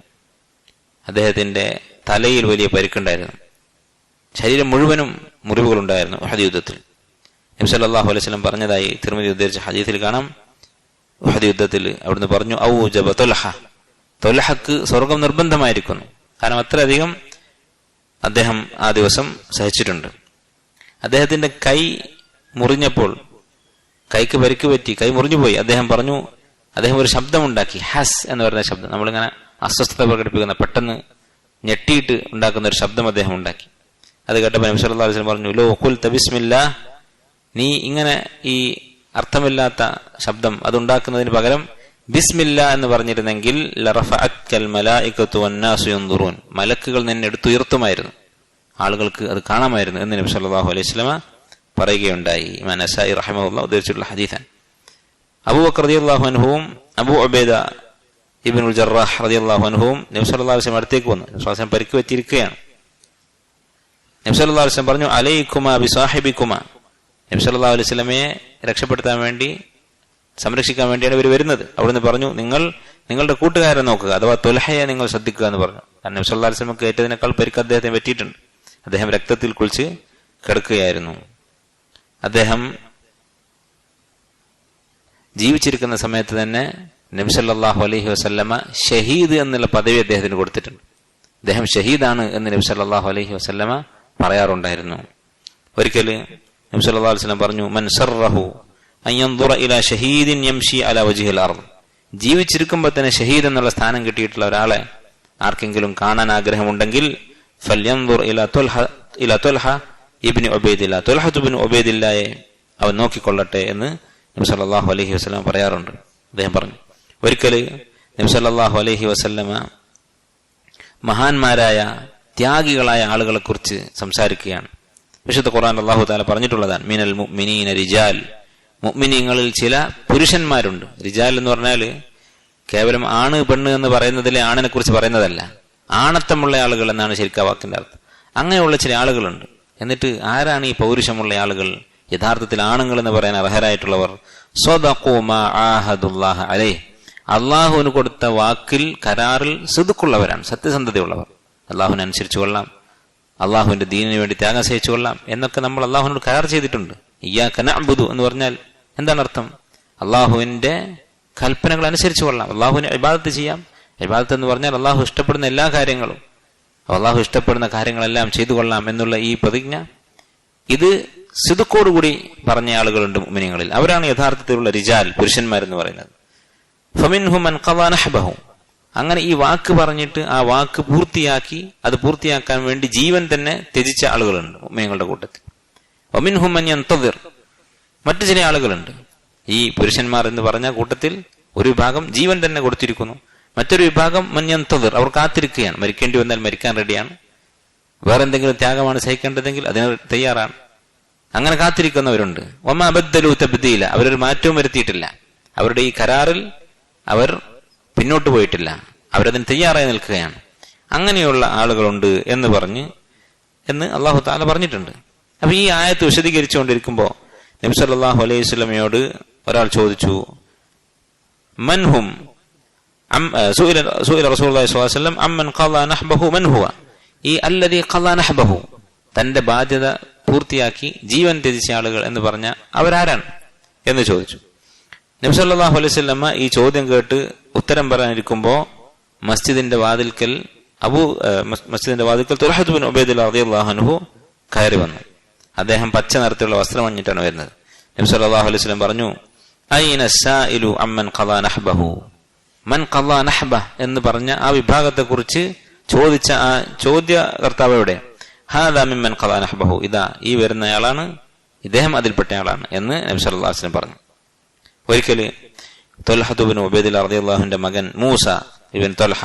A: അദ്ദേഹത്തിന്റെ തലയിൽ വലിയ പരിക്കുണ്ടായിരുന്നു. ശരീരം മുഴുവനും മുറിവുകൾ ഉണ്ടായിരുന്നു ഉഹദ് യുദ്ധത്തിൽ. നബി സല്ലല്ലാഹു അലൈഹി വസല്ലം പറഞ്ഞതായി തിർമിദി ഉദ്ധരിച്ച ഹദീസിൽ കാണാം. ഉഹദ് യുദ്ധത്തിൽ അവിടുന്ന് പറഞ്ഞു, ഔജബ ത്വൽഹ, ത്വൽഹക്ക് സ്വർഗം നിർബന്ധമായിരിക്കുന്നു. കാരണം അത്രയധികം അദ്ദേഹം ആ ദിവസം സഹിച്ചിട്ടുണ്ട്. അദ്ദേഹത്തിന്റെ കൈ മുറിഞ്ഞപ്പോൾ, കൈക്ക് പരിക്ക് പറ്റി, കൈ മുറിഞ്ഞുപോയി. അദ്ദേഹം ഒരു ശബ്ദമുണ്ടാക്കി, ഹസ് എന്ന് പറയുന്ന ശബ്ദം. നമ്മളിങ്ങനെ അസ്വസ്ഥത പ്രകടിപ്പിക്കുന്ന, പെട്ടെന്ന് ഞെട്ടിയിട്ട് ഉണ്ടാക്കുന്ന ഒരു ശബ്ദം അദ്ദേഹം ഉണ്ടാക്കി. അത് കേട്ടപ്പോൾ നബി സല്ലല്ലാഹു അലൈഹി വസല്ലം പറഞ്ഞു, ലോ ഖുൽത ബിസ്മില്ലാഹ്, നീ ഇങ്ങനെ ഈ അർത്ഥമില്ലാത്ത ശബ്ദം അതുണ്ടാക്കുന്നതിന് പകരം ബിസ്മില്ലാ എന്ന് പറഞ്ഞിരുന്നെങ്കിൽ ലറഫഅക്കൽ മലായികതു വന്നാസു യൻദുറൂൻ, മലക്കുകൾ നിന്നെ എടുത്തുയർത്തുമായിരുന്നു, ആളുകൾക്ക് അത് കാണാമായിരുന്നു എന്ന് നബി സല്ലല്ലാഹു അലൈഹി വസല്ലം പറയുകയുണ്ടായി. ഇമാം നസായി റഹിമഹുല്ലാഹ് ഉദ്ധരിച്ചിട്ടുള്ള ഹദീസാണ്. അബൂബക്കർ റളിയല്ലാഹു അൻഹുവും അബൂ ഉബൈദ ഇബ്നുൽ ജറാഹ് റളിയല്ലാഹു അൻഹുവും നബി സല്ലല്ലാഹു അലൈഹി വസല്ലം അടുത്തേക്ക് വന്നു. നബി സല്ലല്ലാഹു അലൈഹി വസല്ലം പരിക്ക് പറ്റിയിരിക്കുകയാണ്. നബി സല്ലല്ലാഹു അലൈഹി വസല്ലം പറഞ്ഞു, അലൈക്കുമാ ബിസാഹിബിക്കുമാ, നബി സല്ലല്ലാഹു അലൈഹി വസല്ലമയെ രക്ഷപ്പെടുത്താൻ വേണ്ടി, സംരക്ഷിക്കാൻ വേണ്ടിയാണ് ഇവർ വരുന്നത്. അവിടുന്ന് പറഞ്ഞു, നിങ്ങൾ നിങ്ങളുടെ കൂട്ടുകാരെ നോക്കുക, അഥവാ ത്വൽഹയെ നിങ്ങൾ ശ്രദ്ധിക്കുക എന്ന് പറഞ്ഞു. കാരണം നബി സല്ലല്ലാഹു അലൈഹി വസല്ലമക്ക് ഏറ്റതിനേക്കാൾ പരിക്ക് അദ്ദേഹത്തെ പറ്റിയിട്ടുണ്ട്. അദ്ദേഹം രക്തത്തിൽ കുളിച്ച് കിടക്കുകയായിരുന്നു. അദ്ദേഹം ജീവിച്ചിരിക്കുന്ന സമയത്ത് തന്നെ നബി സല്ലല്ലാഹു അലൈഹി വസല്ലമ ഷഹീദ് എന്നുള്ള പദവി അദ്ദേഹത്തിന് കൊടുത്തിട്ടുണ്ട്. അദ്ദേഹം ഷഹീദാണ് എന്ന് നബി സല്ലല്ലാഹു അലൈഹി വസല്ലമ പറയാറുണ്ടായിരുന്നു. ഒരിക്കൽ നബി സല്ലല്ലാഹു അലൈഹി വസല്ലം പറഞ്ഞു, മൻ സറഹു അൻ യൻദുറ ഇലാ ഷഹീദിൻ യംശി അലാ വജ്ഹിൽ അർദ്, ജീവിച്ചിരിക്കുമ്പോൾ തന്നെ ഷഹീദ് എന്നുള്ള സ്ഥാനം കിട്ടിയിട്ടുള്ള ഒരാളെ ആർക്കെങ്കിലും കാണാൻ ആഗ്രഹമുണ്ടെങ്കിൽ ഫൽയൻദുർ ഇലാ ത്വൽഹ ഇബ്നു ഉബൈദില്ല, ത്വൽഹ ഇബ്നു ഉബൈദില്ലയെ അവൻ നോക്കിക്കൊള്ളട്ടെ എന്ന് നബി സല്ലല്ലാഹു അലൈഹി വസല്ലം പറയാറുണ്ട്. അദ്ദേഹം പറഞ്ഞു, ഒരിക്കൽ നബി സല്ലല്ലാഹു അലൈഹി വസല്ലമ മഹാന്മാരായ ത്യാഗികളായ ആളുകളെ കുറിച്ച് സംസാരിക്കുകയാണ്. വിശുദ്ധ ഖുർആൻ അല്ലാഹു തആല പറഞ്ഞിട്ടുള്ളതാണ്, മിനൽ മുഅ്മിനീന റിജാൽ, മുഅ്മിനീങ്ങളിൽ ചില പുരുഷന്മാരുണ്ട്. റിജാൽ എന്ന് പറഞ്ഞാൽ കേവലം ആണ് പെണ്ണ് എന്ന് പറയുന്നതിലെ ആണിനെ കുറിച്ച് പറയുന്നതല്ല, ആണത്തമുള്ള ആളുകൾ എന്നാണ് ശരിക്കും വാക്കിന്റെ അർത്ഥം. അങ്ങനെയുള്ള ചില ആളുകളുണ്ട്. എന്നിട്ട് ആരാണ് ഈ പൗരുഷമുള്ള ആളുകൾ? യഥാർത്ഥത്തിൽ ആണുങ്ങൾ എന്ന് പറയാൻ അർഹരായിട്ടുള്ളവർ. സ്വദഖൂ മാ ആഹദുല്ലാഹ അലൈഹി, അള്ളാഹുവിന് കൊടുത്ത വാക്കിൽ, കരാറിൽ സിദ്ഖുള്ളവരാണ്, സത്യസന്ധതയുള്ളവർ. അള്ളാഹുവിനെ അനുസരിച്ചു കൊള്ളാം, അള്ളാഹുവിന്റെ ദീനിന് വേണ്ടി ത്യാഗം സഹിച്ചു കൊള്ളാം എന്നൊക്കെ നമ്മൾ അള്ളാഹുവിനോട് കരാർ ചെയ്തിട്ടുണ്ട്. ഇയ്യാക നഅ്ബുദു എന്ന് പറഞ്ഞാൽ എന്താണ് അർത്ഥം? അള്ളാഹുവിന്റെ കൽപ്പനകൾ അനുസരിച്ചു കൊള്ളാം, അള്ളാഹുവിനെ ഇബാദത്ത് ചെയ്യാം. ഇബാദത്ത് എന്ന് പറഞ്ഞാൽ അള്ളാഹു ഇഷ്ടപ്പെടുന്ന എല്ലാ കാര്യങ്ങളും, അള്ളാഹു ഇഷ്ടപ്പെടുന്ന കാര്യങ്ങളെല്ലാം ചെയ്തു കൊള്ളാം എന്നുള്ള ഈ പ്രതിജ്ഞ, ഇത് സിദ്ഖോടുകൂടി പറഞ്ഞ ആളുകളുണ്ട് മുഅ്മിനീങ്ങളിൽ. അവരാണ് യഥാർത്ഥത്തിലുള്ള റിജാൽ, പുരുഷന്മാരെന്ന് പറയുന്നത്. ഫമിൻഹും മൻ ഖളാ നഹ്ബഹു, അങ്ങനെ ഈ വാക്ക് പറഞ്ഞിട്ട് ആ വാക്ക് പൂർത്തിയാക്കി, അത് പൂർത്തിയാക്കാൻ വേണ്ടി ജീവൻ തന്നെ ത്യജിച്ച ആളുകളുണ്ട് മുഅ്മിനീങ്ങളുടെ കൂട്ടത്തിൽ. വമിൻഹും മൻ യൻതദിർ, മറ്റു ചില ആളുകളുണ്ട്. ഈ പുരുഷന്മാർ എന്ന് പറഞ്ഞ കൂട്ടത്തിൽ ഒരു വിഭാഗം ജീവൻ തന്നെ കൊടുത്തിരിക്കുന്നു, മറ്റൊരു വിഭാഗം മൻ യൻതദിർ, അവർ കാത്തിരിക്കുകയാണ്. മരിക്കേണ്ടി വന്നാൽ മരിക്കാൻ റെഡിയാണ്, വേറെ എന്തെങ്കിലും ത്യാഗമാണ് സഹിക്കേണ്ടതെങ്കിൽ അതിന് തയ്യാറാണ്. അങ്ങനെ കാത്തിരിക്കുന്നവരുണ്ട്. വമാ ബദ്ദലു തബ്ദീല, അവരൊരു മാറ്റവും വരുത്തിയിട്ടില്ല, അവരുടെ ഈ കരാറിൽ അവർ പിന്നോട്ട് പോയിട്ടില്ല, അവരതിന് തയ്യാറായി നിൽക്കുകയാണ്. അങ്ങനെയുള്ള ആളുകളുണ്ട് എന്ന് അല്ലാഹു തആല പറഞ്ഞിട്ടുണ്ട്. അപ്പൊ ഈ ആയത്ത് വിശദീകരിച്ചുകൊണ്ടിരിക്കുമ്പോൾ നബി സല്ലല്ലാഹു അലൈഹി വസല്ലമയോട് ഒരാൾ ചോദിച്ചു, മൻഹും സുഇല റസൂലുള്ളാഹി സ്വല്ലല്ലാഹു അലൈഹി വസല്ലം അമ്മൻ ഖളാ നഹ്ബഹു മൻ ഹുവ, ഈ അല്ലദീ ഖളാ നഹ്ബഹു, തന്റെ ബാധ്യത പൂർത്തിയാക്കി ജീവൻ ത്യജിച്ച ആളുകൾ എന്ന് പറഞ്ഞ അവരാരാണ് എന്ന് ചോദിച്ചു. നബി സല്ലല്ലാഹു അലൈഹി വസല്ലമ ഈ ചോദ്യം കേട്ട് ഉത്തരം പറയാനിരിക്കുമ്പോൾ മസ്ജിദിന്റെ വാതിൽക്കൽ തുൽഹത്ത് ബിൻ ഉബൈദില്ലാഹ് റളിയല്ലാഹു അൻഹു കയറി വന്നു. അദ്ദേഹം പച്ച നിറത്തിലുള്ള വസ്ത്രം അണിഞ്ഞിട്ടാണ് വരുന്നത്. നബി സല്ലല്ലാഹു അലൈഹി വസല്ലം പറഞ്ഞു, ഐന സായിലു അമ്മൻ ഖളാ നഹ്ബഹു, മൻ ഖളാ നഹ്ബഹ് എന്ന് പറഞ്ഞ ആ വിഭാഗത്തെ കുറിച്ച് ചോദിച്ച ആ ചോദ്യകർത്താവ് എവിടെ? ഹാദാ മിമ്മൻ ഖളാ നഹ്ബഹു, ഇതാ ഈ വരുന്നയാളാണ്, ഇദ്ദേഹം അതിൽപ്പെട്ടയാളാണ് എന്ന് നബി സല്ലല്ലാഹു അലൈഹി വസല്ലം പറഞ്ഞു. ഒരിക്കൽ തുൽഹത്ത് ബിൻ ഉബൈദില്ലാഹ് റളിയല്ലാഹുവിന്റെ മകൻ മൂസ ഇബ്ൻ തുൽഹ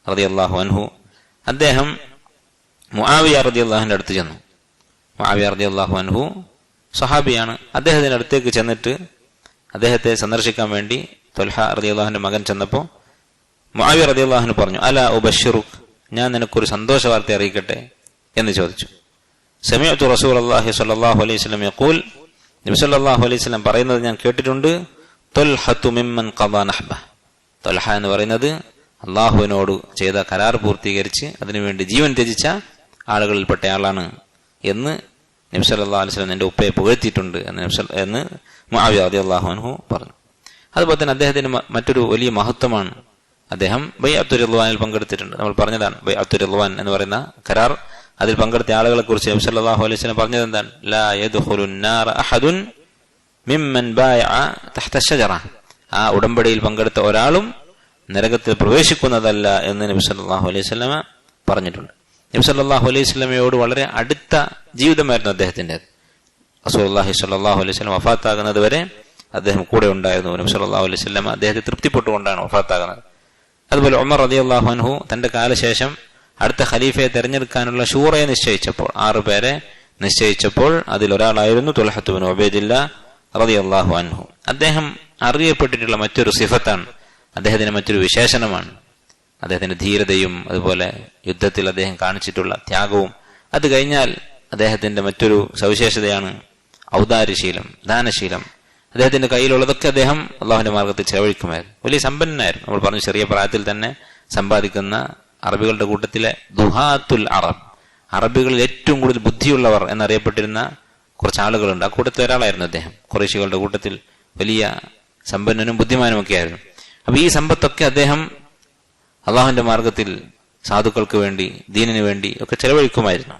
A: റളിയല്ലാഹു അൻഹു അദ്ദേഹം മുആവിയ റളിയല്ലാഹുവിന്റെ അടുത്ത് ചെന്നു. മുആവിയ റളിയല്ലാഹു അൻഹു സഹാബിയാണ്. അദ്ദേഹത്തിന്റെ അടുത്തേക്ക് ചെന്നിട്ട് അദ്ദേഹത്തെ സന്ദർശിക്കാൻ വേണ്ടി തുൽഹ റളിയല്ലാഹുവിന്റെ മകൻ ചെന്നപ്പോൾ മുആവിയ റളിയല്ലാഹു അൻഹു പറഞ്ഞു, അലാ ഉബശ്ശിറുക്, ഞാൻ നിനക്കൊരു സന്തോഷ വാർത്ത അറിയിക്കട്ടെ എന്ന് ചോദിച്ചു. സമീഅതു റസൂലുള്ളാഹി സ്വല്ലല്ലാഹു അലൈഹി വസല്ലം യഖൂൽ, നബി സല്ലല്ലാഹു അലൈഹി വസല്ലം പറയുന്നത് ഞാൻ കേട്ടിട്ടുണ്ട്, തുൽഹത്തു മിമ്മൻ ഖദാ നഹ്ബഹ്, തുൽഹ എന്ന് പറയുന്നത് അള്ളാഹുവിനോട് ചെയ്ത കരാർ പൂർത്തീകരിച്ച് അതിനുവേണ്ടി ജീവൻ ത്യജിച്ച ആളുകളിൽപ്പെട്ട ആളാണ് എന്ന് നബി സല്ലല്ലാഹു അലൈഹി വസല്ലം എന്റെ ഉപ്പയെ പുകഴ്ത്തിയിട്ടുണ്ട് എന്ന് മുആവിയ റളിയല്ലാഹു അൻഹു പറഞ്ഞു. അതുപോലെ തന്നെ അദ്ദേഹത്തിന് മറ്റൊരു വലിയ മഹത്വമാണ്, അദ്ദേഹം ബൈഅത്തുർ റിദ്വാനിൽ പങ്കെടുത്തിട്ടുണ്ട്. നമ്മൾ പറഞ്ഞതാണ് ബൈഅത്തുർ റിദ്വാൻ എന്ന് പറയുന്ന കരാർ. അതിൽ പങ്കെടുത്ത ആളുകളെ കുറിച്ച് നബി സല്ലല്ലാഹു അലൈഹി വസല്ലം പറഞ്ഞത് എന്താണ്? ലാ യദ്ഖുലുൻ നാറ അഹദുൻ മിമ്മൻ ബായഅ തഹ്ത അശ്ശജറ, ആ ഉടമ്പടിയിൽ പങ്കെടുത്ത ഒരാളും നരകത്തിൽ പ്രവേശിക്കുന്നതല്ല എന്ന് നബി സല്ലല്ലാഹു അലൈഹി വസല്ലം പറഞ്ഞിട്ടുണ്ട്. നബി സല്ലല്ലാഹു അലൈഹി വസല്ലമയോട് വളരെ അടുത്ത ജീവിതമായിരുന്നു അദ്ദേഹത്തിന്റെ. റസൂലുള്ളാഹി സ്വല്ലല്ലാഹു അലൈഹി വസല്ലം വഫാത്താകുന്നത് വരെ അദ്ദേഹം കൂടെ ഉണ്ടായിരുന്നു. നബി സല്ലല്ലാഹു അലൈഹി വസല്ലം അദ്ദേഹത്തെ തൃപ്തിപ്പെട്ടുകൊണ്ടാണ് വഫാത്താകുന്നത്. അതുപോലെ ഉമർ റളിയല്ലാഹു അൻഹു തന്റെ കാലശേഷം അടുത്ത ഖലീഫയെ തെരഞ്ഞെടുക്കാനുള്ള ശൂറയെ നിശ്ചയിച്ചപ്പോൾ, 6 പേരെ നിശ്ചയിച്ചപ്പോൾ അതിലൊരാളായിരുന്നു തുൽഹത്ത് ബിൻ ഉബൈദില്ലാഹ് റളിയല്ലാഹു അൻഹു. അദ്ദേഹം അറിയപ്പെട്ടിട്ടുള്ള മറ്റൊരു സിഫത്താണ്, അദ്ദേഹത്തിന്റെ മറ്റൊരു വിശേഷണമാണ് അദ്ദേഹത്തിന്റെ ധീരതയും അതുപോലെ യുദ്ധത്തിൽ അദ്ദേഹം കാണിച്ചിട്ടുള്ള ത്യാഗവും. അത് കഴിഞ്ഞാൽ അദ്ദേഹത്തിന്റെ മറ്റൊരു സവിശേഷതയാണ് ഔദാര്യശീലം, ദാനശീലം. അദ്ദേഹത്തിന്റെ കയ്യിലുള്ളതൊക്കെ അദ്ദേഹം അള്ളാഹുവിന്റെ മാർഗത്തിൽ ചെലവഴിക്കുമായിരുന്നു. വലിയ സമ്പന്നനായിരുന്നു. നമ്മൾ പറഞ്ഞു ചെറിയ പ്രായത്തിൽ തന്നെ സമ്പാദിക്കുന്ന അറബികളുടെ കൂട്ടത്തിലെ ദുഹാത്തുൽ അറബ്, അറബികളിൽ ഏറ്റവും കൂടുതൽ ബുദ്ധിയുള്ളവർ എന്നറിയപ്പെട്ടിരുന്ന കുറച്ച് ആളുകളുണ്ട്. ആ കൂട്ടത്തിൽ ഒരാളായിരുന്നു അദ്ദേഹം. ഖുറൈശികളുടെ കൂട്ടത്തിൽ വലിയ സമ്പന്നനും ബുദ്ധിമാനും ഒക്കെ ആയിരുന്നു. അപ്പൊ ഈ സമ്പത്തൊക്കെ അദ്ദേഹം അള്ളാഹുവിന്റെ മാർഗത്തിൽ സാധുക്കൾക്ക് വേണ്ടി, ദീനിനു വേണ്ടി ഒക്കെ ചെലവഴിക്കുമായിരുന്നു.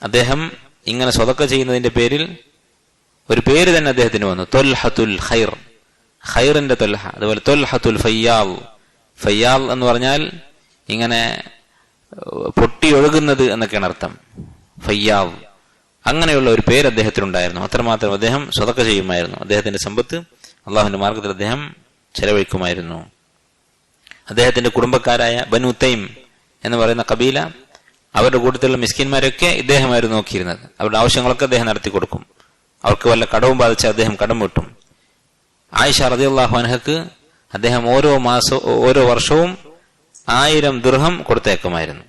A: അദ്ദേഹം ഇങ്ങനെ സ്വതക്ക ചെയ്യുന്നതിന്റെ പേരിൽ ഒരു പേര് തന്നെ അദ്ദേഹത്തിന് വന്നു, ത്വൽഹത്തുൽ ഖൈർ, ഖൈറിന്റെ ത്വൽഹ. അതുപോലെ ത്വൽഹത്തുൽ ഫയ്യാൽ, ഫയ്യാൽ എന്ന് പറഞ്ഞാൽ ഇങ്ങനെ പൊട്ടി ഒഴുകുന്നത് എന്നൊക്കെയാണ് അർത്ഥം, ഫയ്യാൽ. അങ്ങനെയുള്ള ഒരു പേര് അദ്ദേഹത്തിനുണ്ടായിരുന്നു. അത്രമാത്രം അദ്ദേഹം സ്വതക്ക ചെയ്യുമായിരുന്നു. അദ്ദേഹത്തിന്റെ സമ്പത്ത് അള്ളാഹുവിന്റെ മാർഗത്തിൽ അദ്ദേഹം ചെലവഴിക്കുമായിരുന്നു. അദ്ദേഹത്തിന്റെ കുടുംബക്കാരായ ബനു തൈം എന്ന് പറയുന്ന കബീല, അവരുടെ കൂട്ടത്തിലുള്ള മിസ്കിന്മാരൊക്കെ ഇദ്ദേഹമായിരുന്നു നോക്കിയിരുന്നത്. അവരുടെ ആവശ്യങ്ങളൊക്കെ അദ്ദേഹം നടത്തി കൊടുക്കും. അവർക്ക് വല്ല കടവും ബാധിച്ച അദ്ദേഹം കടം വിട്ടും. ആയിഷ റളിയല്ലാഹു അൻഹക്ക് അദ്ദേഹം ഓരോ വർഷവും 1000 ദിർഹം കൊടുത്തേക്കുമായിരുന്നു.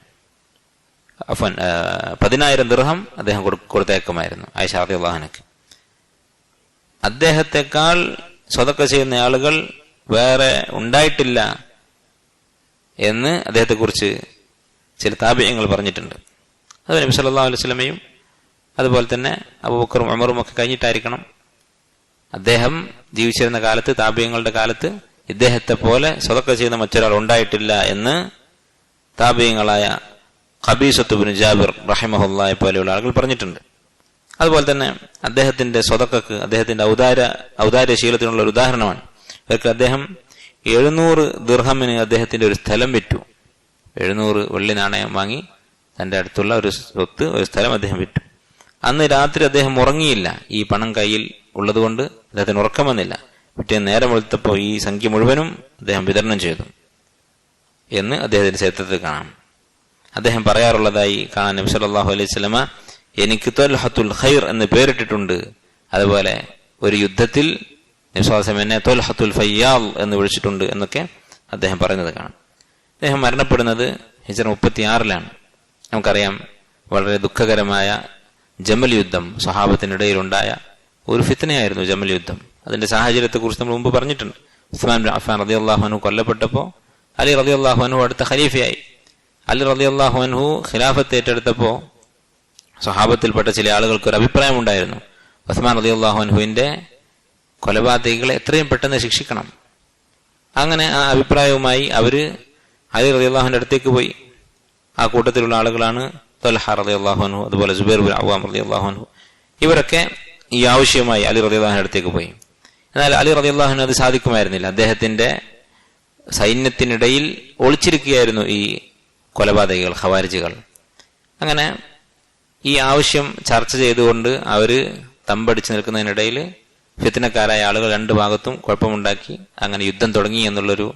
A: 10,000 ദിർഹം അദ്ദേഹം കൊടുത്തേക്കുമായിരുന്നു ആയിഷ റളിയല്ലാഹു അൻഹക്ക്. അദ്ദേഹത്തെക്കാൾ സ്വതക്ക ചെയ്യുന്ന ആളുകൾ വേറെ ഉണ്ടായിട്ടില്ല എന്ന് അദ്ദേഹത്തെ കുറിച്ച് ചില താബിഈങ്ങൾ പറഞ്ഞിട്ടുണ്ട്. അത് നബി സല്ലല്ലാഹു അലൈഹി വസല്ലമയും അതുപോലെ തന്നെ അബൂബക്കറും ഉമറും ഒക്കെ കഴിഞ്ഞിട്ടായിരിക്കണം. അദ്ദേഹം ജീവിച്ചിരുന്ന കാലത്ത്, താബിഈങ്ങളുടെ കാലത്ത് ഇദ്ദേഹത്തെ പോലെ സ്വതക്ക ചെയ്യുന്ന മറ്റൊരാൾ ഉണ്ടായിട്ടില്ല എന്ന് താബിഈങ്ങളായ ഖബീസത്ത് ഇബ്നു ജാബിർ റഹിമഹുല്ലാഹി പോലെയുള്ള ആളുകൾ പറഞ്ഞിട്ടുണ്ട്. അതുപോലെ തന്നെ അദ്ദേഹത്തിന്റെ സ്വതക്കക്ക്, അദ്ദേഹത്തിന്റെ ഔദാര്യശീലത്തിനുള്ള ഒരു ഉദാഹരണമാണ്. അതൊക്കെ അദ്ദേഹം 700 ദിർഹമിന് അദ്ദേഹത്തിന്റെ ഒരു സ്ഥലം വിറ്റു. 700 വെള്ളി നാണയം വാങ്ങി തന്റെ അടുത്തുള്ള ഒരു സ്വത്ത്, ഒരു സ്ഥലം അദ്ദേഹം വിറ്റു. അന്ന് രാത്രി അദ്ദേഹം ഉറങ്ങിയില്ല. ഈ പണം കയ്യിൽ ഉള്ളതുകൊണ്ട് അദ്ദേഹത്തിന് ഉറക്കം വന്നില്ല. പിറ്റേന്ന് നേരം വെളുത്തപ്പോൾ ഈ സംഖ്യ മുഴുവനും അദ്ദേഹം വിതരണം ചെയ്തു എന്ന് അദ്ദേഹത്തിന്റെ ചരിത്രത്തിൽ കാണാം. അദ്ദേഹം പറയാറുള്ളതായി കാണാൻ നബി സല്ലല്ലാഹു അലൈഹി വസല്ലമ എനിക്ക് ത്വൽഹത്തുൽ ഖൈർ എന്ന് പേരിട്ടിട്ടുണ്ട്. അതുപോലെ ഒരു യുദ്ധത്തിൽ നബി സല്ലല്ലാഹു അലൈഹി വസല്ലം എന്നെ ത്വൽഹത്തുൽ ഫയ്യാൽ എന്ന് വിളിച്ചിട്ടുണ്ട് എന്നൊക്കെ അദ്ദേഹം പറയുന്നത് കാണാം. അദ്ദേഹം മരണപ്പെടുന്നത് ഹിജ്റ 36-ലാണ്. നമുക്കറിയാം, വളരെ ദുഃഖകരമായ ജമൽ യുദ്ധം സ്വഹാബത്തിനിടയിലുണ്ടായ ഒരു ഫിത്നയായിരുന്നു ജമൽ യുദ്ധം. അതിന്റെ സാഹചര്യത്തെക്കുറിച്ച് നമ്മൾ മുമ്പ് പറഞ്ഞിട്ടുണ്ട്. ഉസ്മാൻ ബിൻ അഫ്ഫാൻ റളിയല്ലാഹു അൻഹു കൊല്ലപ്പെട്ടപ്പോൾ അലി റളിയല്ലാഹു അൻഹു അടുത്ത ഖലീഫയായി. അലി റളിയല്ലാഹു അൻഹു ഖിലാഫത്ത് ഏറ്റെടുത്തപ്പോൾ സ്വഹാബത്തിൽപ്പെട്ട ചില ആളുകൾക്ക് ഒരു അഭിപ്രായം ഉണ്ടായിരുന്നു, ഉസ്മാൻ റളിയല്ലാഹു അൻഹുവിന്റെ കൊലപാതകികളെ എത്രയും പെട്ടെന്ന് ശിക്ഷിക്കണം. അങ്ങനെ ആ അഭിപ്രായവുമായി അവര് അലി റളിയല്ലാഹുവിന്റെ അടുത്തേക്ക് പോയി. ആ കൂട്ടത്തിലുള്ള ആളുകളാണ് ത്വൽഹ റളിയല്ലാഹു അൻഹു, അതുപോലെ സുബൈർ ബിൻ അവ്വാം റളിയല്ലാഹു അൻഹു. ഇവരൊക്കെ ഈ ആവശ്യവുമായി അലി റളിയല്ലാഹുവിന്റെ അടുത്തേക്ക് പോയി. എന്നാൽ അലി റളിയല്ലാഹുവിന് അത് സാധിക്കുമായിരുന്നില്ല. അദ്ദേഹത്തിന്റെ സൈന്യത്തിനിടയിൽ ഒളിച്ചിരിക്കുകയായിരുന്നു ഈ കൊലപാതകികൾ, ഖവാരിജികൾ. അങ്ങനെ ഈ ആവശ്യം ചർച്ച ചെയ്തുകൊണ്ട് അവര് തമ്പടിച്ചു നിൽക്കുന്നതിനിടയിൽ ഫിത്നക്കാരായ ആളുകൾ രണ്ടു ഭാഗത്തും കുഴപ്പമുണ്ടാക്കി. അങ്ങനെ യുദ്ധം തുടങ്ങി എന്നുള്ളൊരു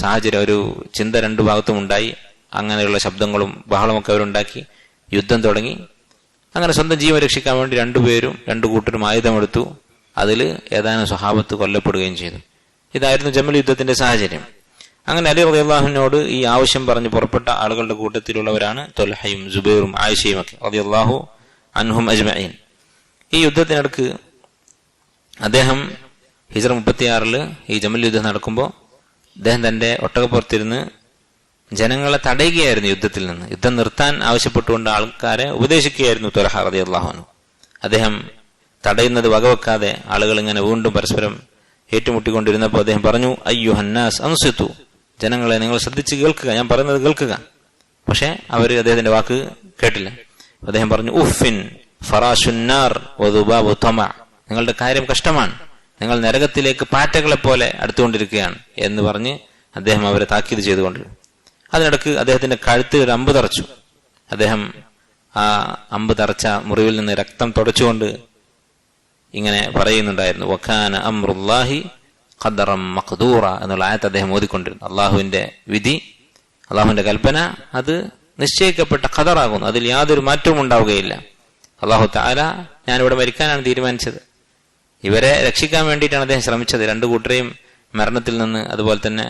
A: സാഹചര്യം, ഒരു ചിന്ത രണ്ടു ഭാഗത്തും ഉണ്ടായി. അങ്ങനെയുള്ള ശബ്ദങ്ങളും ബഹളമൊക്കെ അവരുണ്ടാക്കി. യുദ്ധം തുടങ്ങി. അങ്ങനെ സ്വന്തം ജീവൻ രക്ഷിക്കാൻ വേണ്ടി രണ്ടു കൂട്ടരും ആയുധമെടുത്തു. അതിൽ ഏതാനും സ്വഹാബത്ത് കൊല്ലപ്പെടുകയും ചെയ്തു. ഇതായിരുന്നു ജമൽ യുദ്ധത്തിന്റെ സാഹചര്യം. അങ്ങനെ അലി റളിയല്ലാഹുവിനോട് ഈ ആവശ്യം പറഞ്ഞ് പുറപ്പെട്ട ആളുകളുടെ കൂട്ടത്തിലുള്ളവരാണ് ത്വൽഹയും സുബൈറും ആയിഷയും ഒക്കെ റളിയല്ലാഹു അൻഹും അജ്മഈൻ. ഈ യുദ്ധത്തിനിടക്ക് അദ്ദേഹം ഹിജ്റ 36 ഈ ജമൽ യുദ്ധം നടക്കുമ്പോൾ അദ്ദേഹം തന്റെ ഒട്ടകപ്പുറത്തിരുന്ന് ജനങ്ങളെ തടയുകയായിരുന്നു യുദ്ധത്തിൽ നിന്ന്. യുദ്ധം നിർത്താൻ ആവശ്യപ്പെട്ടുകൊണ്ട് ആൾക്കാരെ ഉപദേശിക്കുകയായിരുന്നു ത്വൽഹ റളിയല്ലാഹു അൻഹു. അദ്ദേഹം തടയുന്നത് വകവെക്കാതെ ആളുകൾ ഇങ്ങനെ വീണ്ടും പരസ്പരം ഏറ്റുമുട്ടിക്കൊണ്ടിരുന്നപ്പോൾ അദ്ദേഹം പറഞ്ഞു, അയ്യുഹന്നാസ് അൻസിതു, ജനങ്ങളെ നിങ്ങൾ ശ്രദ്ധിച്ച് കേൾക്കുക, ഞാൻ പറയുന്നത് കേൾക്കുക. പക്ഷെ അവര് അദ്ദേഹത്തിന്റെ വാക്ക് കേട്ടില്ല. അദ്ദേഹം പറഞ്ഞു, ഉഫിൻ ഫറാശുന്നാർ വദുബാബു തമ, നിങ്ങളുടെ കാര്യം കഷ്ടമാണ്, നിങ്ങൾ നരകത്തിലേക്ക് പാറ്റകളെ പോലെ അടുത്തുകൊണ്ടിരിക്കുകയാണ് എന്ന് പറഞ്ഞ് അദ്ദേഹം അവരെ താക്കീത് ചെയ്തുകൊണ്ടിരുന്നു. അതിനിടക്ക് അദ്ദേഹത്തിന്റെ കഴുത്തിൽ ഒരു അമ്പ് തറച്ചു. അദ്ദേഹം ആ അമ്പ് തറച്ച മുറിവിൽ നിന്ന് രക്തം തുടച്ചുകൊണ്ട് ഇങ്ങനെ പറയുന്നുണ്ടായിരുന്നു, വക്കാന അംറുല്ലാഹി ഖദറം മഖ്ദൂറ എന്നുള്ള ആയത്ത് അദ്ദേഹം ഓതിക്കൊണ്ടിരുന്നു. അള്ളാഹുവിന്റെ വിധി, അള്ളാഹുവിന്റെ കൽപ്പന അത് നിശ്ചയിക്കപ്പെട്ട ഖദറാകുന്നു, അതിൽ യാതൊരു മാറ്റവും ഉണ്ടാവുകയില്ല. അള്ളാഹു തആല ഞാനിവിടെ മരിക്കാനാണ് തീരുമാനിച്ചത്. ഇവരെ രക്ഷിക്കാൻ വേണ്ടിയിട്ടാണ് അദ്ദേഹം ശ്രമിച്ചത്. രണ്ടു കൂട്ടരെയും മരണത്തിൽ നിന്ന്, അതുപോലെ തന്നെ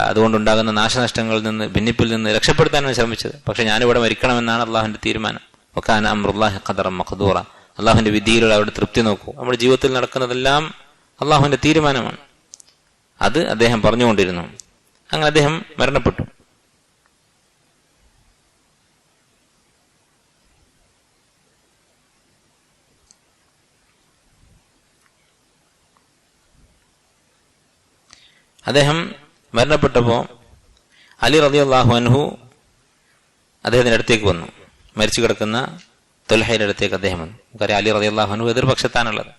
A: അതുകൊണ്ടുണ്ടാകുന്ന നാശനഷ്ടങ്ങളിൽ നിന്ന്, ഭിന്നിപ്പിൽ നിന്ന് രക്ഷപ്പെടുത്താനാണ് ശ്രമിച്ചത്. പക്ഷെ ഞാനിവിടെ മരിക്കണമെന്നാണ് അള്ളാഹുവിന്റെ തീരുമാനം. വക്കാന അംറുല്ലാഹി ഖദറം മഖ്ദൂറ, അള്ളാഹുവിന്റെ വിധിയിലുള്ള അവരുടെ തൃപ്തി നോക്കൂ. നമ്മുടെ ജീവിതത്തിൽ നടക്കുന്നതെല്ലാം അള്ളാഹുവിന്റെ തീരുമാനമാണ്. അത് അദ്ദേഹം പറഞ്ഞുകൊണ്ടിരുന്നു. അങ്ങനെ അദ്ദേഹം മരണപ്പെട്ടു. അദ്ദേഹം മരണപ്പെട്ടപ്പോ അലി റളിയല്ലാഹു അൻഹു അദ്ദേഹത്തിന്റെ അടുത്തേക്ക് വന്നു. മരിച്ചു കിടക്കുന്ന ത്വൽഹയുടെ അടുത്തേക്ക് അദ്ദേഹം വന്നു. നമുക്കറിയാം അലി റളിയല്ലാഹു അൻഹു എതിർപക്ഷത്താണുള്ളത്.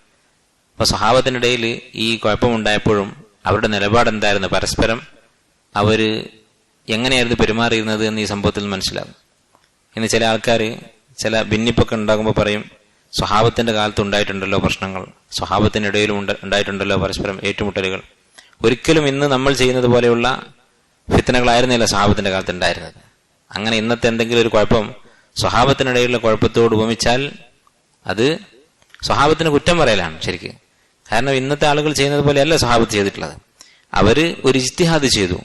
A: അപ്പൊ സഹാബത്തിനിടയിൽ ഈ കുഴപ്പമുണ്ടായപ്പോഴും അവരുടെ നിലപാട് എന്തായിരുന്നു, പരസ്പരം അവര് എങ്ങനെയായിരുന്നു പെരുമാറിയിരുന്നത് എന്ന് ഈ സംഭവത്തിൽ മനസ്സിലാകും. ഇന്ന് ചില ആൾക്കാർ ചില ഭിന്നിപ്പൊക്കെ ഉണ്ടാകുമ്പോൾ പറയും, സ്വഹാബത്തിന്റെ കാലത്ത് ഉണ്ടായിട്ടുണ്ടല്ലോ പ്രശ്നങ്ങൾ, സ്വഹാബത്തിനിടയിലും ഉണ്ടായിട്ടുണ്ടല്ലോ പരസ്പരം ഏറ്റുമുട്ടലുകൾ. ഒരിക്കലും ഇന്ന് നമ്മൾ ചെയ്യുന്നത് പോലെയുള്ള ഫിത്നകളായിരുന്നില്ല സ്വഹാബത്തിന്റെ കാലത്ത് ഉണ്ടായിരുന്നത്. അങ്ങനെ ഇന്നത്തെ എന്തെങ്കിലും ഒരു കുഴപ്പം സ്വഹാബത്തിനിടയിലുള്ള കുഴപ്പത്തോട് ഉപമിച്ചാൽ അത് സ്വഹാബത്തിന് കുറ്റം പറയലാണ് ശരിക്കും. കാരണം ഇന്നത്തെ ആളുകൾ ചെയ്യുന്നത് പോലെയല്ല സ്വഹാബത്ത് ചെയ്തിട്ടുള്ളത്. അവര് ഒരു ഇജ്തിഹാദ് ചെയ്തു.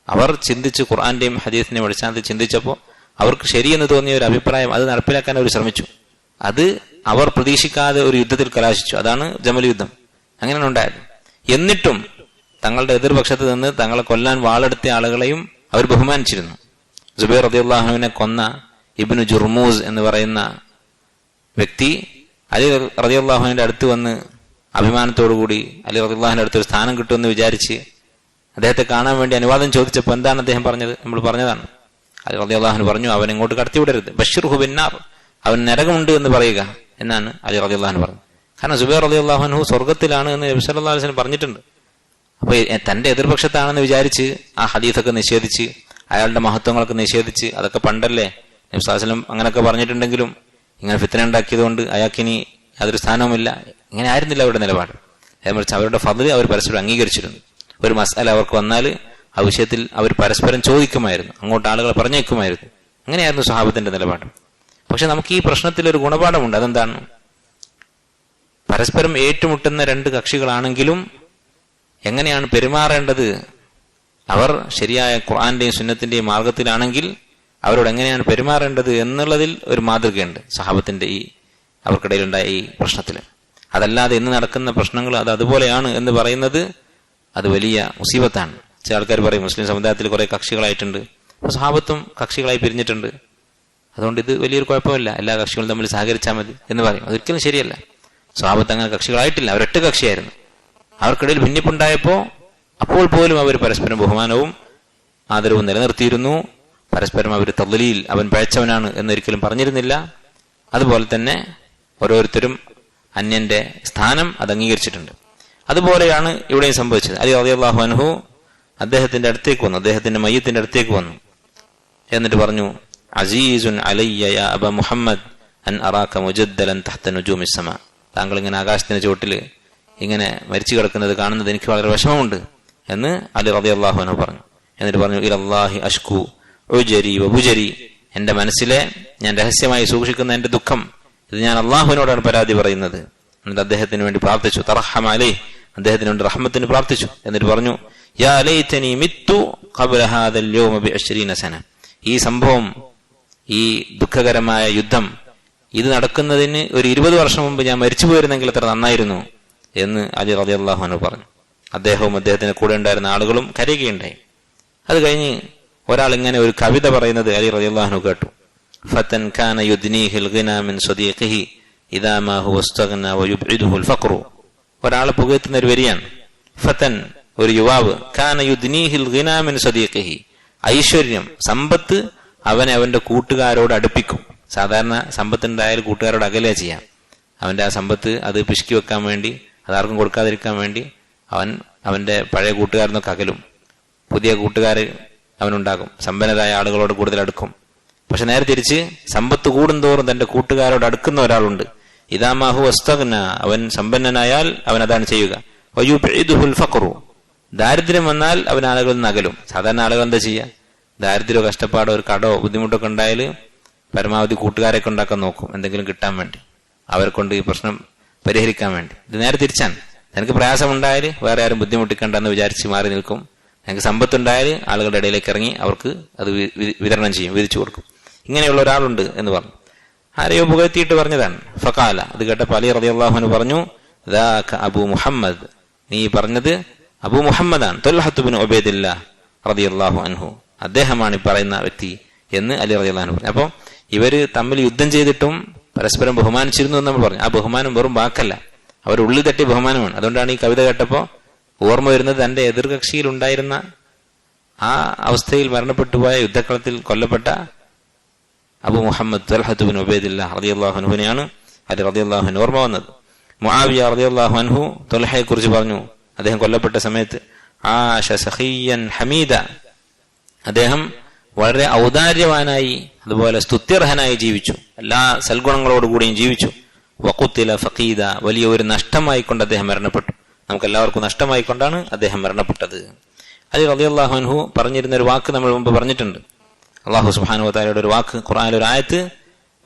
A: അവർ ചിന്തിച്ച് ഖുർആന്റെയും ഹദീസിന്റെയും അടിസ്ഥാനത്തിൽ ചിന്തിച്ചപ്പോൾ അവർക്ക് ശരിയെന്ന് തോന്നിയ ഒരു അഭിപ്രായം അത് നടപ്പിലാക്കാൻ അവർ ശ്രമിച്ചു. അത് അവർ പ്രതീക്ഷിക്കാതെ ഒരു യുദ്ധത്തിൽ കലാശിച്ചു. അതാണ് ജമൽ യുദ്ധം. അങ്ങനെയാണ് ഉണ്ടായത്. എന്നിട്ടും തങ്ങളുടെ എതിർപക്ഷത്ത് നിന്ന് തങ്ങളെ കൊല്ലാൻ വാളെടുത്ത ആളുകളെയും അവർ ബഹുമാനിച്ചിരുന്നു. സുബൈർ റളിയല്ലാഹുവിനെ കൊന്ന ഇബ്നു ജുർമൂസ് എന്ന് പറയുന്ന വ്യക്തി അലി റളിയല്ലാഹുവിന്റെ അടുത്ത് വന്ന് അഭിമാനത്തോടുകൂടി അലി റളിയല്ലാഹുവിന്റെ അടുത്തൊരു സ്ഥാനം കിട്ടുമെന്ന് വിചാരിച്ച് അദ്ദേഹത്തെ കാണാൻ വേണ്ടി അനുവാദം ചോദിച്ചപ്പോൾ എന്താണ് അദ്ദേഹം പറഞ്ഞത്? നമ്മൾ പറഞ്ഞതാണ്. അലി റളിയല്ലാഹു പറഞ്ഞു, അവൻ ഇങ്ങോട്ട് കടത്തിവിടരുത്, ബശ്ശിർഹു ബിന്നാർ, അവൻ നരകമുണ്ട് എന്ന് പറയുക എന്നാണ് അലി റളിയല്ലാഹു പറഞ്ഞത്. കാരണം സുബൈർ റളിയല്ലാഹു അൻഹു സ്വർഗത്തിലാണ് എന്ന് നബി സല്ലല്ലാഹു അലൈഹി വസല്ലം പറഞ്ഞിട്ടുണ്ട്. അപ്പൊ തന്റെ എതിർപക്ഷത്താണെന്ന് വിചാരിച്ച് ആ ഹദീസൊക്കെ നിഷേധിച്ച്, അയാളുടെ മഹത്വങ്ങളൊക്കെ നിഷേധിച്ച്, അതൊക്കെ പണ്ടല്ലേ നബി സല്ലല്ലാഹു അലൈഹി വസല്ലം അങ്ങനെയൊക്കെ പറഞ്ഞിട്ടുണ്ടെങ്കിലും ഇങ്ങനെ ഫിത്ന ഉണ്ടാക്കിയതുകൊണ്ട് അയാൾക്കിനി യാതൊരു സ്ഥാനവുമില്ല, ഇങ്ങനെ ആയിരുന്നില്ല അവരുടെ നിലപാട്. അതേമറിച്ച് അവരുടെ ഫദ്ല് അവർ പരസ്പരം അംഗീകരിച്ചിരുന്നു. ഒരു മസ്അല അവർക്ക് വന്നാൽ ആ വിഷയത്തിൽ അവർ പരസ്പരം ചോദിക്കുമായിരുന്നു, അങ്ങോട്ട് ആളുകളെ പറഞ്ഞേക്കുമായിരുന്നു. അങ്ങനെയായിരുന്നു സ്വഹാബത്തിന്റെ നിലപാട്. പക്ഷെ നമുക്ക് ഈ പ്രശ്നത്തിൽ ഒരു ഗുണപാഠമുണ്ട്. അതെന്താണ്? പരസ്പരം ഏറ്റുമുട്ടുന്ന രണ്ട് കക്ഷികളാണെങ്കിലും എങ്ങനെയാണ് പെരുമാറേണ്ടത്? അവർ ശരിയായ ഖുർആന്റെയും സുന്നത്തിന്റെയും മാർഗത്തിലാണെങ്കിൽ അവരോട് എങ്ങനെയാണ് പെരുമാറേണ്ടത് എന്നുള്ളതിൽ ഒരു മാതൃകയുണ്ട് സഹാബത്തിന്റെ ഈ അവർക്കിടയിലുണ്ടായ ഈ പ്രശ്നത്തിൽ. അതല്ലാതെ ഇന്ന് നടക്കുന്ന പ്രശ്നങ്ങൾ അത് അതുപോലെയാണ് എന്ന് പറയുന്നത് അത് വലിയ മുസീബത്താണ്. ചില ആൾക്കാർ പറയും മുസ്ലിം സമുദായത്തിൽ കുറെ കക്ഷികളായിട്ടുണ്ട്, അപ്പൊ സഹാബത്തും കക്ഷികളായി പിരിഞ്ഞിട്ടുണ്ട്, അതുകൊണ്ട് ഇത് വലിയൊരു കുഴപ്പമില്ല, എല്ലാ കക്ഷികളും തമ്മിൽ സഹകരിച്ചാൽ മതി എന്ന് പറയും. അതൊരിക്കലും ശരിയല്ല. സഹാബത്ത് അങ്ങനെ കക്ഷികളായിട്ടില്ല, അവരൊറ്റ കക്ഷിയായിരുന്നു. അവർക്കിടയിൽ ഭിന്നിപ്പുണ്ടായപ്പോ അപ്പോൾ പോലും അവർ പരസ്പരം ബഹുമാനവും ആദരവും നിലനിർത്തിയിരുന്നു. പരസ്പരം അവർ തദ്ലീൽ, അവൻ പഴച്ചവനാണ് എന്നൊരിക്കലും പറഞ്ഞിരുന്നില്ല. അതുപോലെ തന്നെ ഓരോരുത്തരും അന്യന്റെ സ്ഥാനം അത് അംഗീകരിച്ചിട്ടുണ്ട്. അതുപോലെയാണ് ഇവിടെയും സംഭവിച്ചത്. അലി റളിയല്ലാഹു അൻഹു അദ്ദേഹത്തിന്റെ അടുത്തേക്ക് വന്നു, അദ്ദേഹത്തിന്റെ മയ്യത്തിന്റെ അടുത്തേക്ക് വന്നു. എന്നിട്ട് പറഞ്ഞു, അസീസുൻ അലയ്യ യാ അബ മുഹമ്മദ് അൻ അറാക മുജദ്ദലൻ തഹ്ത നുജൂമിസ് സമാ. താങ്കൾ ഇങ്ങനെ ആകാശത്തിന്റെ ചുവട്ടിൽ ഇങ്ങനെ മരിച്ചു കിടക്കുന്നത് കാണുന്നത് എനിക്ക് വളരെ വിഷമമുണ്ട് എന്ന് അലി റളിയല്ലാഹു അൻഹു പറഞ്ഞു. എന്നിട്ട് പറഞ്ഞു, ഇലല്ലാഹി അഷ്കു ഉജരി വബുജരി. എന്റെ മനസ്സിലെ ഞാൻ രഹസ്യമായി സൂക്ഷിക്കുന്ന എന്റെ ദുഃഖം ഇത് ഞാൻ അള്ളാഹുവിനോടാണ് പരാതി പറയുന്നത്. എന്നിട്ട് അദ്ദേഹത്തിന് വേണ്ടി പ്രാർത്ഥിച്ചു. തറഹമ അലൈഹി, അദ്ദേഹത്തിന് വേണ്ടി റഹ്മത്തിന് പ്രാർത്ഥിച്ചു. എന്നിട്ട് പറഞ്ഞു, യാ ലൈതനി മിത്തു ഖബ്ല ഹാദൽ യൗമ ബി 20 സന. ഈ സംഭവം, ഈ ദുഃഖകരമായ യുദ്ധം ഇത് നടക്കുന്നതിന് ഒരു 20 വർഷം മുമ്പ് ഞാൻ മരിച്ചു പോയിരുന്നെങ്കിൽ എത്ര നന്നായിരുന്നു എന്ന് അലി റളിയല്ലാഹു അൻഹു പറഞ്ഞു. അദ്ദേഹവും അദ്ദേഹത്തിന് കൂടെ ഉണ്ടായിരുന്ന ആളുകളും കരയുകയുണ്ടായി. അത് കഴിഞ്ഞ് ഒരാൾ ഇങ്ങനെ ഒരു കവിത പറയുന്നത് അലി റളിയല്ലാഹു അൻഹു കേട്ടു. ഫതൻ കാന യുദ്നീഹിൽ ഗിനാ മിൻ സദീഖിഹി ഇദാ മാ ഹുവ ഇസ്തഗ്ന വയുബ്ഇദുഹുൽ ഫഖ്റു. ഒരാളെ പുകഴ്ത്തുന്ന ഒരു വരിയാണ്. ഫതൻ, ഒരു യുവാവ്, കാന യുദ്നീഹിൽ ഗിനാ മിൻ സദീഖിഹി, ഐശ്വര്യം, സമ്പത്ത് അവനെ അവന്റെ കൂട്ടുകാരോട് അടുപ്പിക്കും. സാധാരണ സമ്പത്തുണ്ടായാൽ കൂട്ടുകാരോട് അകലെ ചെയ്യാം. അവന്റെ ആ സമ്പത്ത് അത് പിശുക്കി വെക്കാൻ വേണ്ടി, അതാർക്കും കൊടുക്കാതിരിക്കാൻ വേണ്ടി അവന്റെ പഴയ കൂട്ടുകാരനൊക്കെ അകലും. പുതിയ കൂട്ടുകാർ അവനുണ്ടാകും. സമ്പന്നരായ ആളുകളോട് കൂടുതൽ അടുക്കും. പക്ഷെ നേരെ തിരിച്ച് സമ്പത്ത് കൂടുന്തോറും തന്റെ കൂട്ടുകാരോട് അടുക്കുന്ന ഒരാളുണ്ട്. ഇദാ മാ ഹുവ ഇസ്തഗ്ന, അവൻ സമ്പന്നനായാൽ അവൻ അതാണ് ചെയ്യുക. വയുബ്ഇദുഹുൽ ഫഖ്റു, ദാരിദ്ര്യം വന്നാൽ അവൻ ആളുകളിൽ നിന്ന് അകലും. സാധാരണ ആളുകൾ എന്താ ചെയ്യുക? ദാരിദ്ര്യമോ കഷ്ടപ്പാടോ ഒരു കടോ ബുദ്ധിമുട്ടൊക്കെ ഉണ്ടായാൽ പരമാവധി കൂട്ടുകാരെ ഉണ്ടാക്കാൻ നോക്കും, എന്തെങ്കിലും കിട്ടാൻ വേണ്ടി, അവരെ കൊണ്ട് ഈ പ്രശ്നം പരിഹരിക്കാൻ വേണ്ടി. ഇത് നേരെ തിരിച്ചാണ്. എനിക്ക് പ്രയാസമുണ്ടായാൽ വേറെ ആരും ബുദ്ധിമുട്ടിക്കണ്ടെന്ന് വിചാരിച്ച് മാറി നിൽക്കും. എനിക്ക് സമ്പത്തുണ്ടായാൽ ആളുകളുടെ ഇടയിലേക്ക് ഇറങ്ങി അവർക്ക് അത് വിതരണം ചെയ്യും, വിധിച്ചു കൊടുക്കും. ഇങ്ങനെയുള്ള ഒരാളുണ്ട് എന്ന് പറഞ്ഞു. ആരെയോ പുകഴ്ത്തിയിട്ട് പറഞ്ഞതാണ്. ഫഖാല, അത് കേട്ടപ്പോൾ അലി റളിയല്ലാഹു അൻഹു പറഞ്ഞു, ദാക അബു മുഹമ്മദ്, നീ പറഞ്ഞത് അബു മുഹമ്മദാണ്, ത്വൽഹത്ത് ബിൻ ഉബൈദില്ലാഹ് റളിയല്ലാഹു അൻഹു, അദ്ദേഹമാണ് ഈ പറയുന്ന വ്യക്തി എന്ന് അലി റളിയല്ലാഹു അൻഹു പറഞ്ഞു. അപ്പോൾ ഇവര് തമ്മിൽ യുദ്ധം ചെയ്തിട്ടും പരസ്പരം ബഹുമാനിച്ചിരുന്നു എന്ന് നമ്മൾ പറഞ്ഞു. ആ ബഹുമാനം വെറും വാക്കല്ല, അവർ ഉള്ളിൽ തട്ടിയ ബഹുമാനമാണ്. അതുകൊണ്ടാണ് ഈ കവിത കേട്ടപ്പോൾ ഓർമ്മ വരുന്നത് തന്റെ എതിർകക്ഷിയിൽ ഉണ്ടായിരുന്ന ആ അവസ്ഥയിൽ മരണപ്പെട്ടുപോയ യുദ്ധക്കളത്തിൽ കൊല്ലപ്പെട്ട അബു മുഹമ്മദ് ത്വൽഹത്ത് ബിൻ ഉബൈദില്ലാഹ് റളിയല്ലാഹു അൻഹുവിനെയാണ് അലി റളിയല്ലാഹു അൻഹു ഓർമ്മ വന്നത്. മുആവിയ റളിയല്ലാഹു അൻഹു ത്വൽഹയെ കുറിച്ച് പറഞ്ഞു, അദ്ദേഹം കൊല്ലപ്പെട്ട സമയത്ത് ആശ സഖിയ്യൻ ഹമീദ, അദ്ദേഹം വളരെ ഔദാര്യവാനായി അതുപോലെ സ്തുത്യർഹനായി ജീവിച്ചു, എല്ലാ സൽഗുണങ്ങളോടുകൂടിയും ജീവിച്ചു. വഖുത്തില ഫഖീദ, വലിയ ഒരു നഷ്ടമായിക്കൊണ്ട് അദ്ദേഹം മരണപ്പെട്ടു. നമുക്ക് എല്ലാവർക്കും നഷ്ടമായിക്കൊണ്ടാണ് അദ്ദേഹം മരണപ്പെട്ടത്. അലി റളിയല്ലാഹു അൻഹു പറഞ്ഞിരുന്ന ഒരു വാക്ക് നമ്മൾ മുമ്പ് പറഞ്ഞിട്ടുണ്ട്. അല്ലാഹു സുബ്ഹാനഹു വ തആലയുടെ ഒരു വാക്ക് ഖുർആനിലെ ഒരു ആയത്ത്,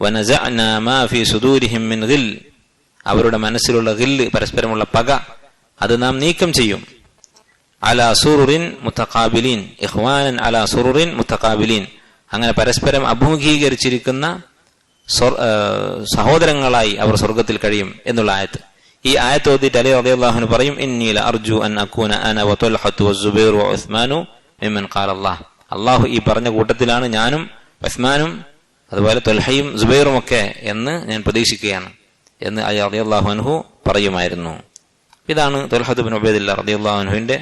A: വനസഅനാ മാ ഫീ സുദൂരിഹിം മിൻ ഗിൽ, അവരുടെ മനസ്സിലുള്ള ഗില്ല്, പരസ്പരമുള്ള പക, അത് നാം നീക്കം ചെയ്യും. അലാ സുറുറിൻ മുതഖാബിലീൻ, ഇഖ്വാനൻ അലാ സുറുറിൻ മുതഖാബിലീൻ, അങ്ങനെ പരസ്പരം അഭിമുഖീകരിച്ചിരിക്കുന്ന സഹോദരങ്ങളായി അവർ സ്വർഗത്തിൽ കഴിയും എന്നുള്ള ആയത്ത്. ഈ ആയത്ത് ഓതിയിട്ട് അലി റളിയല്ലാഹു അൻഹു പറയും, ഇന്നി ലഅർജു അൻ അകൂന അന വത്വൽഹത്തു വസ്സുബൈറു വഉസ്മാനു മിമ്മൻ ഖാല അല്ലാഹ്, അല്ലാഹു ഈ പറഞ്ഞ കൂട്ടത്തിലാണ് ഞാനും ഉസ്മാനും അതുപോലെ ത്വൽഹയും സുബൈറും ഒക്കെ എന്ന് ഞാൻ പ്രതീക്ഷിക്കുകയാണ് എന്ന് അലി റളിയല്ലാഹു അൻഹു പറയുമായിരുന്നു. ഇതാണ് ത്വൽഹത്ത് ബിൻ ഉബൈദില്ലാഹ് റളിയല്ലാഹു അൻഹുവിന്റെ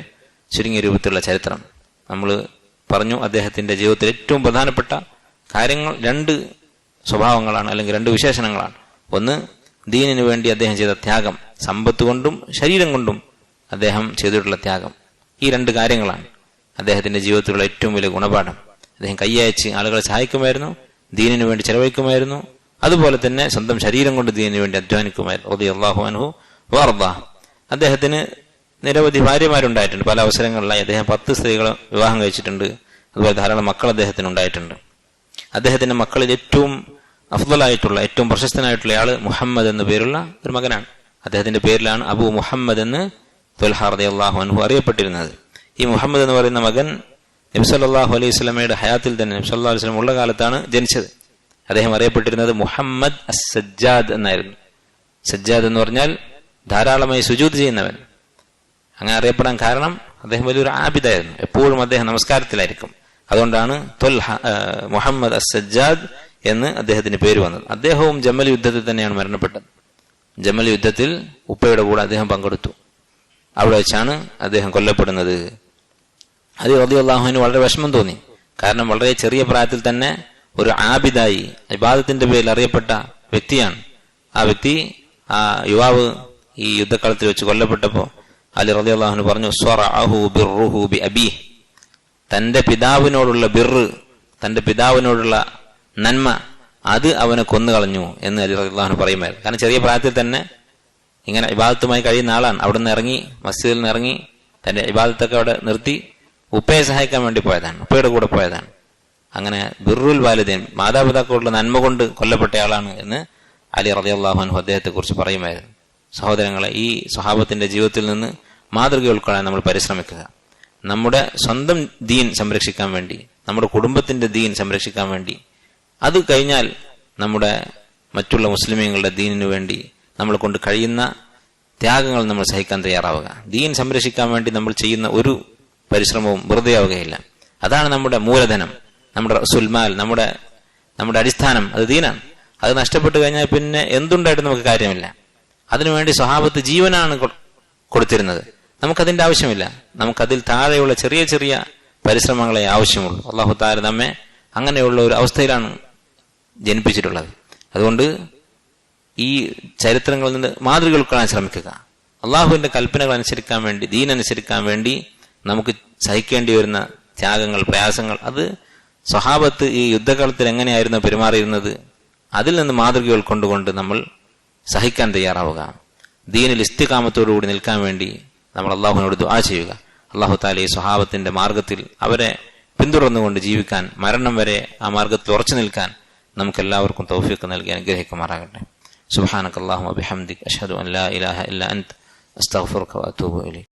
A: ചുരുങ്ങിയ രൂപത്തിലുള്ള ചരിത്രം. നമ്മൾ പറഞ്ഞു, അദ്ദേഹത്തിന്റെ ജീവിതത്തിൽ ഏറ്റവും പ്രധാനപ്പെട്ട കാര്യങ്ങൾ 2 സ്വഭാവങ്ങളാണ്, അല്ലെങ്കിൽ 2 വിശേഷണങ്ങളാണ്. ഒന്ന്, ദീനിനു വേണ്ടി അദ്ദേഹം ചെയ്ത ത്യാഗം, സമ്പത്ത് കൊണ്ടും ശരീരം കൊണ്ടും അദ്ദേഹം ചെയ്തിട്ടുള്ള ത്യാഗം. ഈ 2 കാര്യങ്ങളാണ് അദ്ദേഹത്തിന്റെ ജീവിതത്തിലുള്ള ഏറ്റവും വലിയ ഗുണപാഠം. അദ്ദേഹം കൈയയച്ച് ആളുകളെ സഹായിക്കുമായിരുന്നു, ദീനിനു വേണ്ടി ചെലവഴിക്കുമായിരുന്നു, അതുപോലെ തന്നെ സ്വന്തം ശരീരം കൊണ്ട് ദീനിനു വേണ്ടി അധ്വാനിക്കുമായിരുന്നു. റളിയല്ലാഹു അൻഹു വഅർദാഹ്. അദ്ദേഹത്തിന് നിരവധി ഭാര്യമാരുണ്ടായിട്ടുണ്ട്. പല അവസരങ്ങളിലായി അദ്ദേഹം 10 സ്ത്രീകളെ വിവാഹം കഴിച്ചിട്ടുണ്ട്. അതുപോലെ ധാരാളം മക്കൾ അദ്ദേഹത്തിന് ഉണ്ടായിട്ടുണ്ട്. അദ്ദേഹത്തിന്റെ മക്കളിൽ ഏറ്റവും അഫ്ളലായിട്ടുള്ള, ഏറ്റവും പ്രശസ്തനായിട്ടുള്ള ആള് മുഹമ്മദ് എന്ന പേരുള്ള ഒരു മകനാണ്. അദ്ദേഹത്തിന്റെ പേരിലാണ് അബു മുഹമ്മദ് എന്ന് ത്വൽഹ റളിയല്ലാഹു അൻഹു അറിയപ്പെട്ടിരുന്നത്. ഈ മുഹമ്മദ് എന്ന് പറയുന്ന മകൻ നബി സല്ലല്ലാഹു അലൈഹി വസല്ലമയുടെ ഹയാത്തിൽ തന്നെ, നബി സല്ലല്ലാഹു അലൈഹി വസല്ലം ഉള്ള കാലത്താണ് ജനിച്ചത്. അദ്ദേഹം അറിയപ്പെട്ടിരുന്നത് മുഹമ്മദ് അസ്-സജ്ജാദ് എന്നായിരുന്നു. സജ്ജാദ് എന്ന് പറഞ്ഞാൽ ധാരാളമായി സുജൂദ് ചെയ്യുന്നവൻ. അങ്ങനെ അറിയപ്പെടാൻ കാരണം അദ്ദേഹം വലിയൊരു ആബിദായിരുന്നു, എപ്പോഴും അദ്ദേഹം നമസ്കാരത്തിലായിരിക്കും. അതുകൊണ്ടാണ് മുഹമ്മദ് അസ്-സജ്ജാദ് എന്ന് അദ്ദേഹത്തിന് പേര് വന്നത്. അദ്ദേഹവും ജമൽ യുദ്ധത്തിൽ തന്നെയാണ് മരണപ്പെട്ടത്. ജമൽ യുദ്ധത്തിൽ ഉപ്പയുടെ കൂടെ അദ്ദേഹം പങ്കെടുത്തു. അവിടെ വെച്ചാണ് അദ്ദേഹം കൊല്ലപ്പെടുന്നത്. അലി റളിയല്ലാഹു അൻഹു വളരെ വിഷമം തോന്നി. കാരണം വളരെ ചെറിയ പ്രായത്തിൽ തന്നെ ഒരു ആബിദായി ഇബാദത്തിന്റെ പേരിൽ അറിയപ്പെട്ട വ്യക്തിയാണ്. ആ വ്യക്തി, ആ യുവാവ് ഈ യുദ്ധക്കളത്തിൽ വെച്ച് കൊല്ലപ്പെട്ടപ്പോൾ അലി റളിയല്ലാഹു അൻഹു പറഞ്ഞു, സ്വറഅഹു ബിർറുഹു ബി അബീഹ്, തന്റെ പിതാവിനോടുള്ള ബിർറ്, തന്റെ പിതാവിനോടുള്ള നന്മ, അത് അവനെ കൊന്നുകളഞ്ഞു എന്ന് അലി റളിയല്ലാഹു അൻഹു പറയുമായിരുന്നു. കാരണം ചെറിയ പ്രായത്തിൽ തന്നെ ഇങ്ങനെ ഇബാദത്തുമായി കഴിയുന്ന ആളാണ്. അവിടെ നിന്ന് ഇറങ്ങി, മസ്ജിദിൽ നിന്ന് ഇറങ്ങി തന്റെ ഇബാദത്തൊക്കെ അവിടെ നിർത്തി ഉപ്പയെ സഹായിക്കാൻ വേണ്ടി പോയതാണ്, ഉപ്പയുടെ കൂടെ പോയതാണ്. അങ്ങനെ ബിർറുൽ വാലിദൈൻ, മാതാപിതാക്കളുടെ നന്മ കൊണ്ട് കൊല്ലപ്പെട്ട ആളാണ് എന്ന് അലി റളിയല്ലാഹു അൻഹു അദ്ദേഹത്തെ കുറിച്ച് പറയുമായിരുന്നു. സഹോദരങ്ങളെ, ഈ സ്വഹാബത്തിന്റെ ജീവിതത്തിൽ നിന്ന് മാതൃക ഉൾക്കൊള്ളാൻ നമ്മൾ പരിശ്രമിക്കുക. നമ്മുടെ സ്വന്തം ദീൻ സംരക്ഷിക്കാൻ വേണ്ടി, നമ്മുടെ കുടുംബത്തിന്റെ ദീൻ സംരക്ഷിക്കാൻ വേണ്ടി, അത് കഴിഞ്ഞാൽ നമ്മുടെ മറ്റുള്ള മുസ്ലിമീങ്ങളുടെ ദീനിനു വേണ്ടി നമ്മളെ കൊണ്ട് കഴിയുന്ന ത്യാഗങ്ങൾ നമ്മൾ സഹിക്കാൻ തയ്യാറാവുക. ദീൻ സംരക്ഷിക്കാൻ വേണ്ടി നമ്മൾ ചെയ്യുന്ന ഒരു പരിശ്രമവും വെറുതെ ആവുകയില്ല. അതാണ് നമ്മുടെ മൂലധനം, നമ്മുടെ സുൽമാൽ, നമ്മുടെ അടിസ്ഥാനം, അത് ദീനാണ്. അത് നഷ്ടപ്പെട്ടു കഴിഞ്ഞാൽ പിന്നെ എന്തുണ്ടായിട്ട് നമുക്ക് കാര്യമില്ല. അതിനുവേണ്ടി സ്വഹാബത്ത് ജീവനാണ് കൊടുത്തിരുന്നത്. നമുക്കതിന്റെ ആവശ്യമില്ല. നമുക്കതിൽ താഴെയുള്ള ചെറിയ ചെറിയ പരിശ്രമങ്ങളെ ആവശ്യമുള്ളൂ. അല്ലാഹു തആല നമ്മെ അങ്ങനെയുള്ള ഒരു അവസ്ഥയിലാണ് ജനിപ്പിച്ചിട്ടുള്ളത്. അതുകൊണ്ട് ഈ ചരിത്രങ്ങളിൽ നിന്ന് മാതൃക ഉൾക്കൊള്ളാൻ ശ്രമിക്കുക. അള്ളാഹുവിന്റെ കൽപ്പനകൾ അനുസരിക്കാൻ വേണ്ടി, ദീൻ അനുസരിക്കാൻ വേണ്ടി നമുക്ക് സഹിക്കേണ്ടി വരുന്ന ത്യാഗങ്ങൾ, പ്രയാസങ്ങൾ, അത് സ്വഹാബത്ത് ഈ യുദ്ധകാലത്തിൽ എങ്ങനെയായിരുന്നു പെരുമാറിയിരുന്നത്, അതിൽ നിന്ന് മാതൃക ഉൾക്കൊണ്ടുകൊണ്ട് നമ്മൾ സഹിക്കാൻ തയ്യാറാവുക. ദീനിൽ ഇസ്തിഖാമത്തോടുകൂടി നിൽക്കാൻ വേണ്ടി നമ്മൾ അള്ളാഹുവിനോട് ദുആ ചെയ്യുക. അള്ളാഹു തആല ഈ സ്വഹാബത്തിന്റെ മാർഗത്തിൽ അവരെ പിന്തുടർന്നുകൊണ്ട് ജീവിക്കാൻ, മരണം വരെ ആ മാർഗത്തിൽ ഉറച്ചു നിൽക്കാൻ നമുക്കെല്ലാവർക്കും തൗഫീഖ് നൽകി അനുഗ്രഹിക്കുമാറാകട്ടെ. സുബ്ഹാനക അല്ലാഹുമ്മ ബിഹംദിക അഷ്ഹദു അൻ ലാ ഇലാഹ ഇല്ല അൻത അസ്തഗ്ഫിറുക വഅതൂബു ഇലൈക്.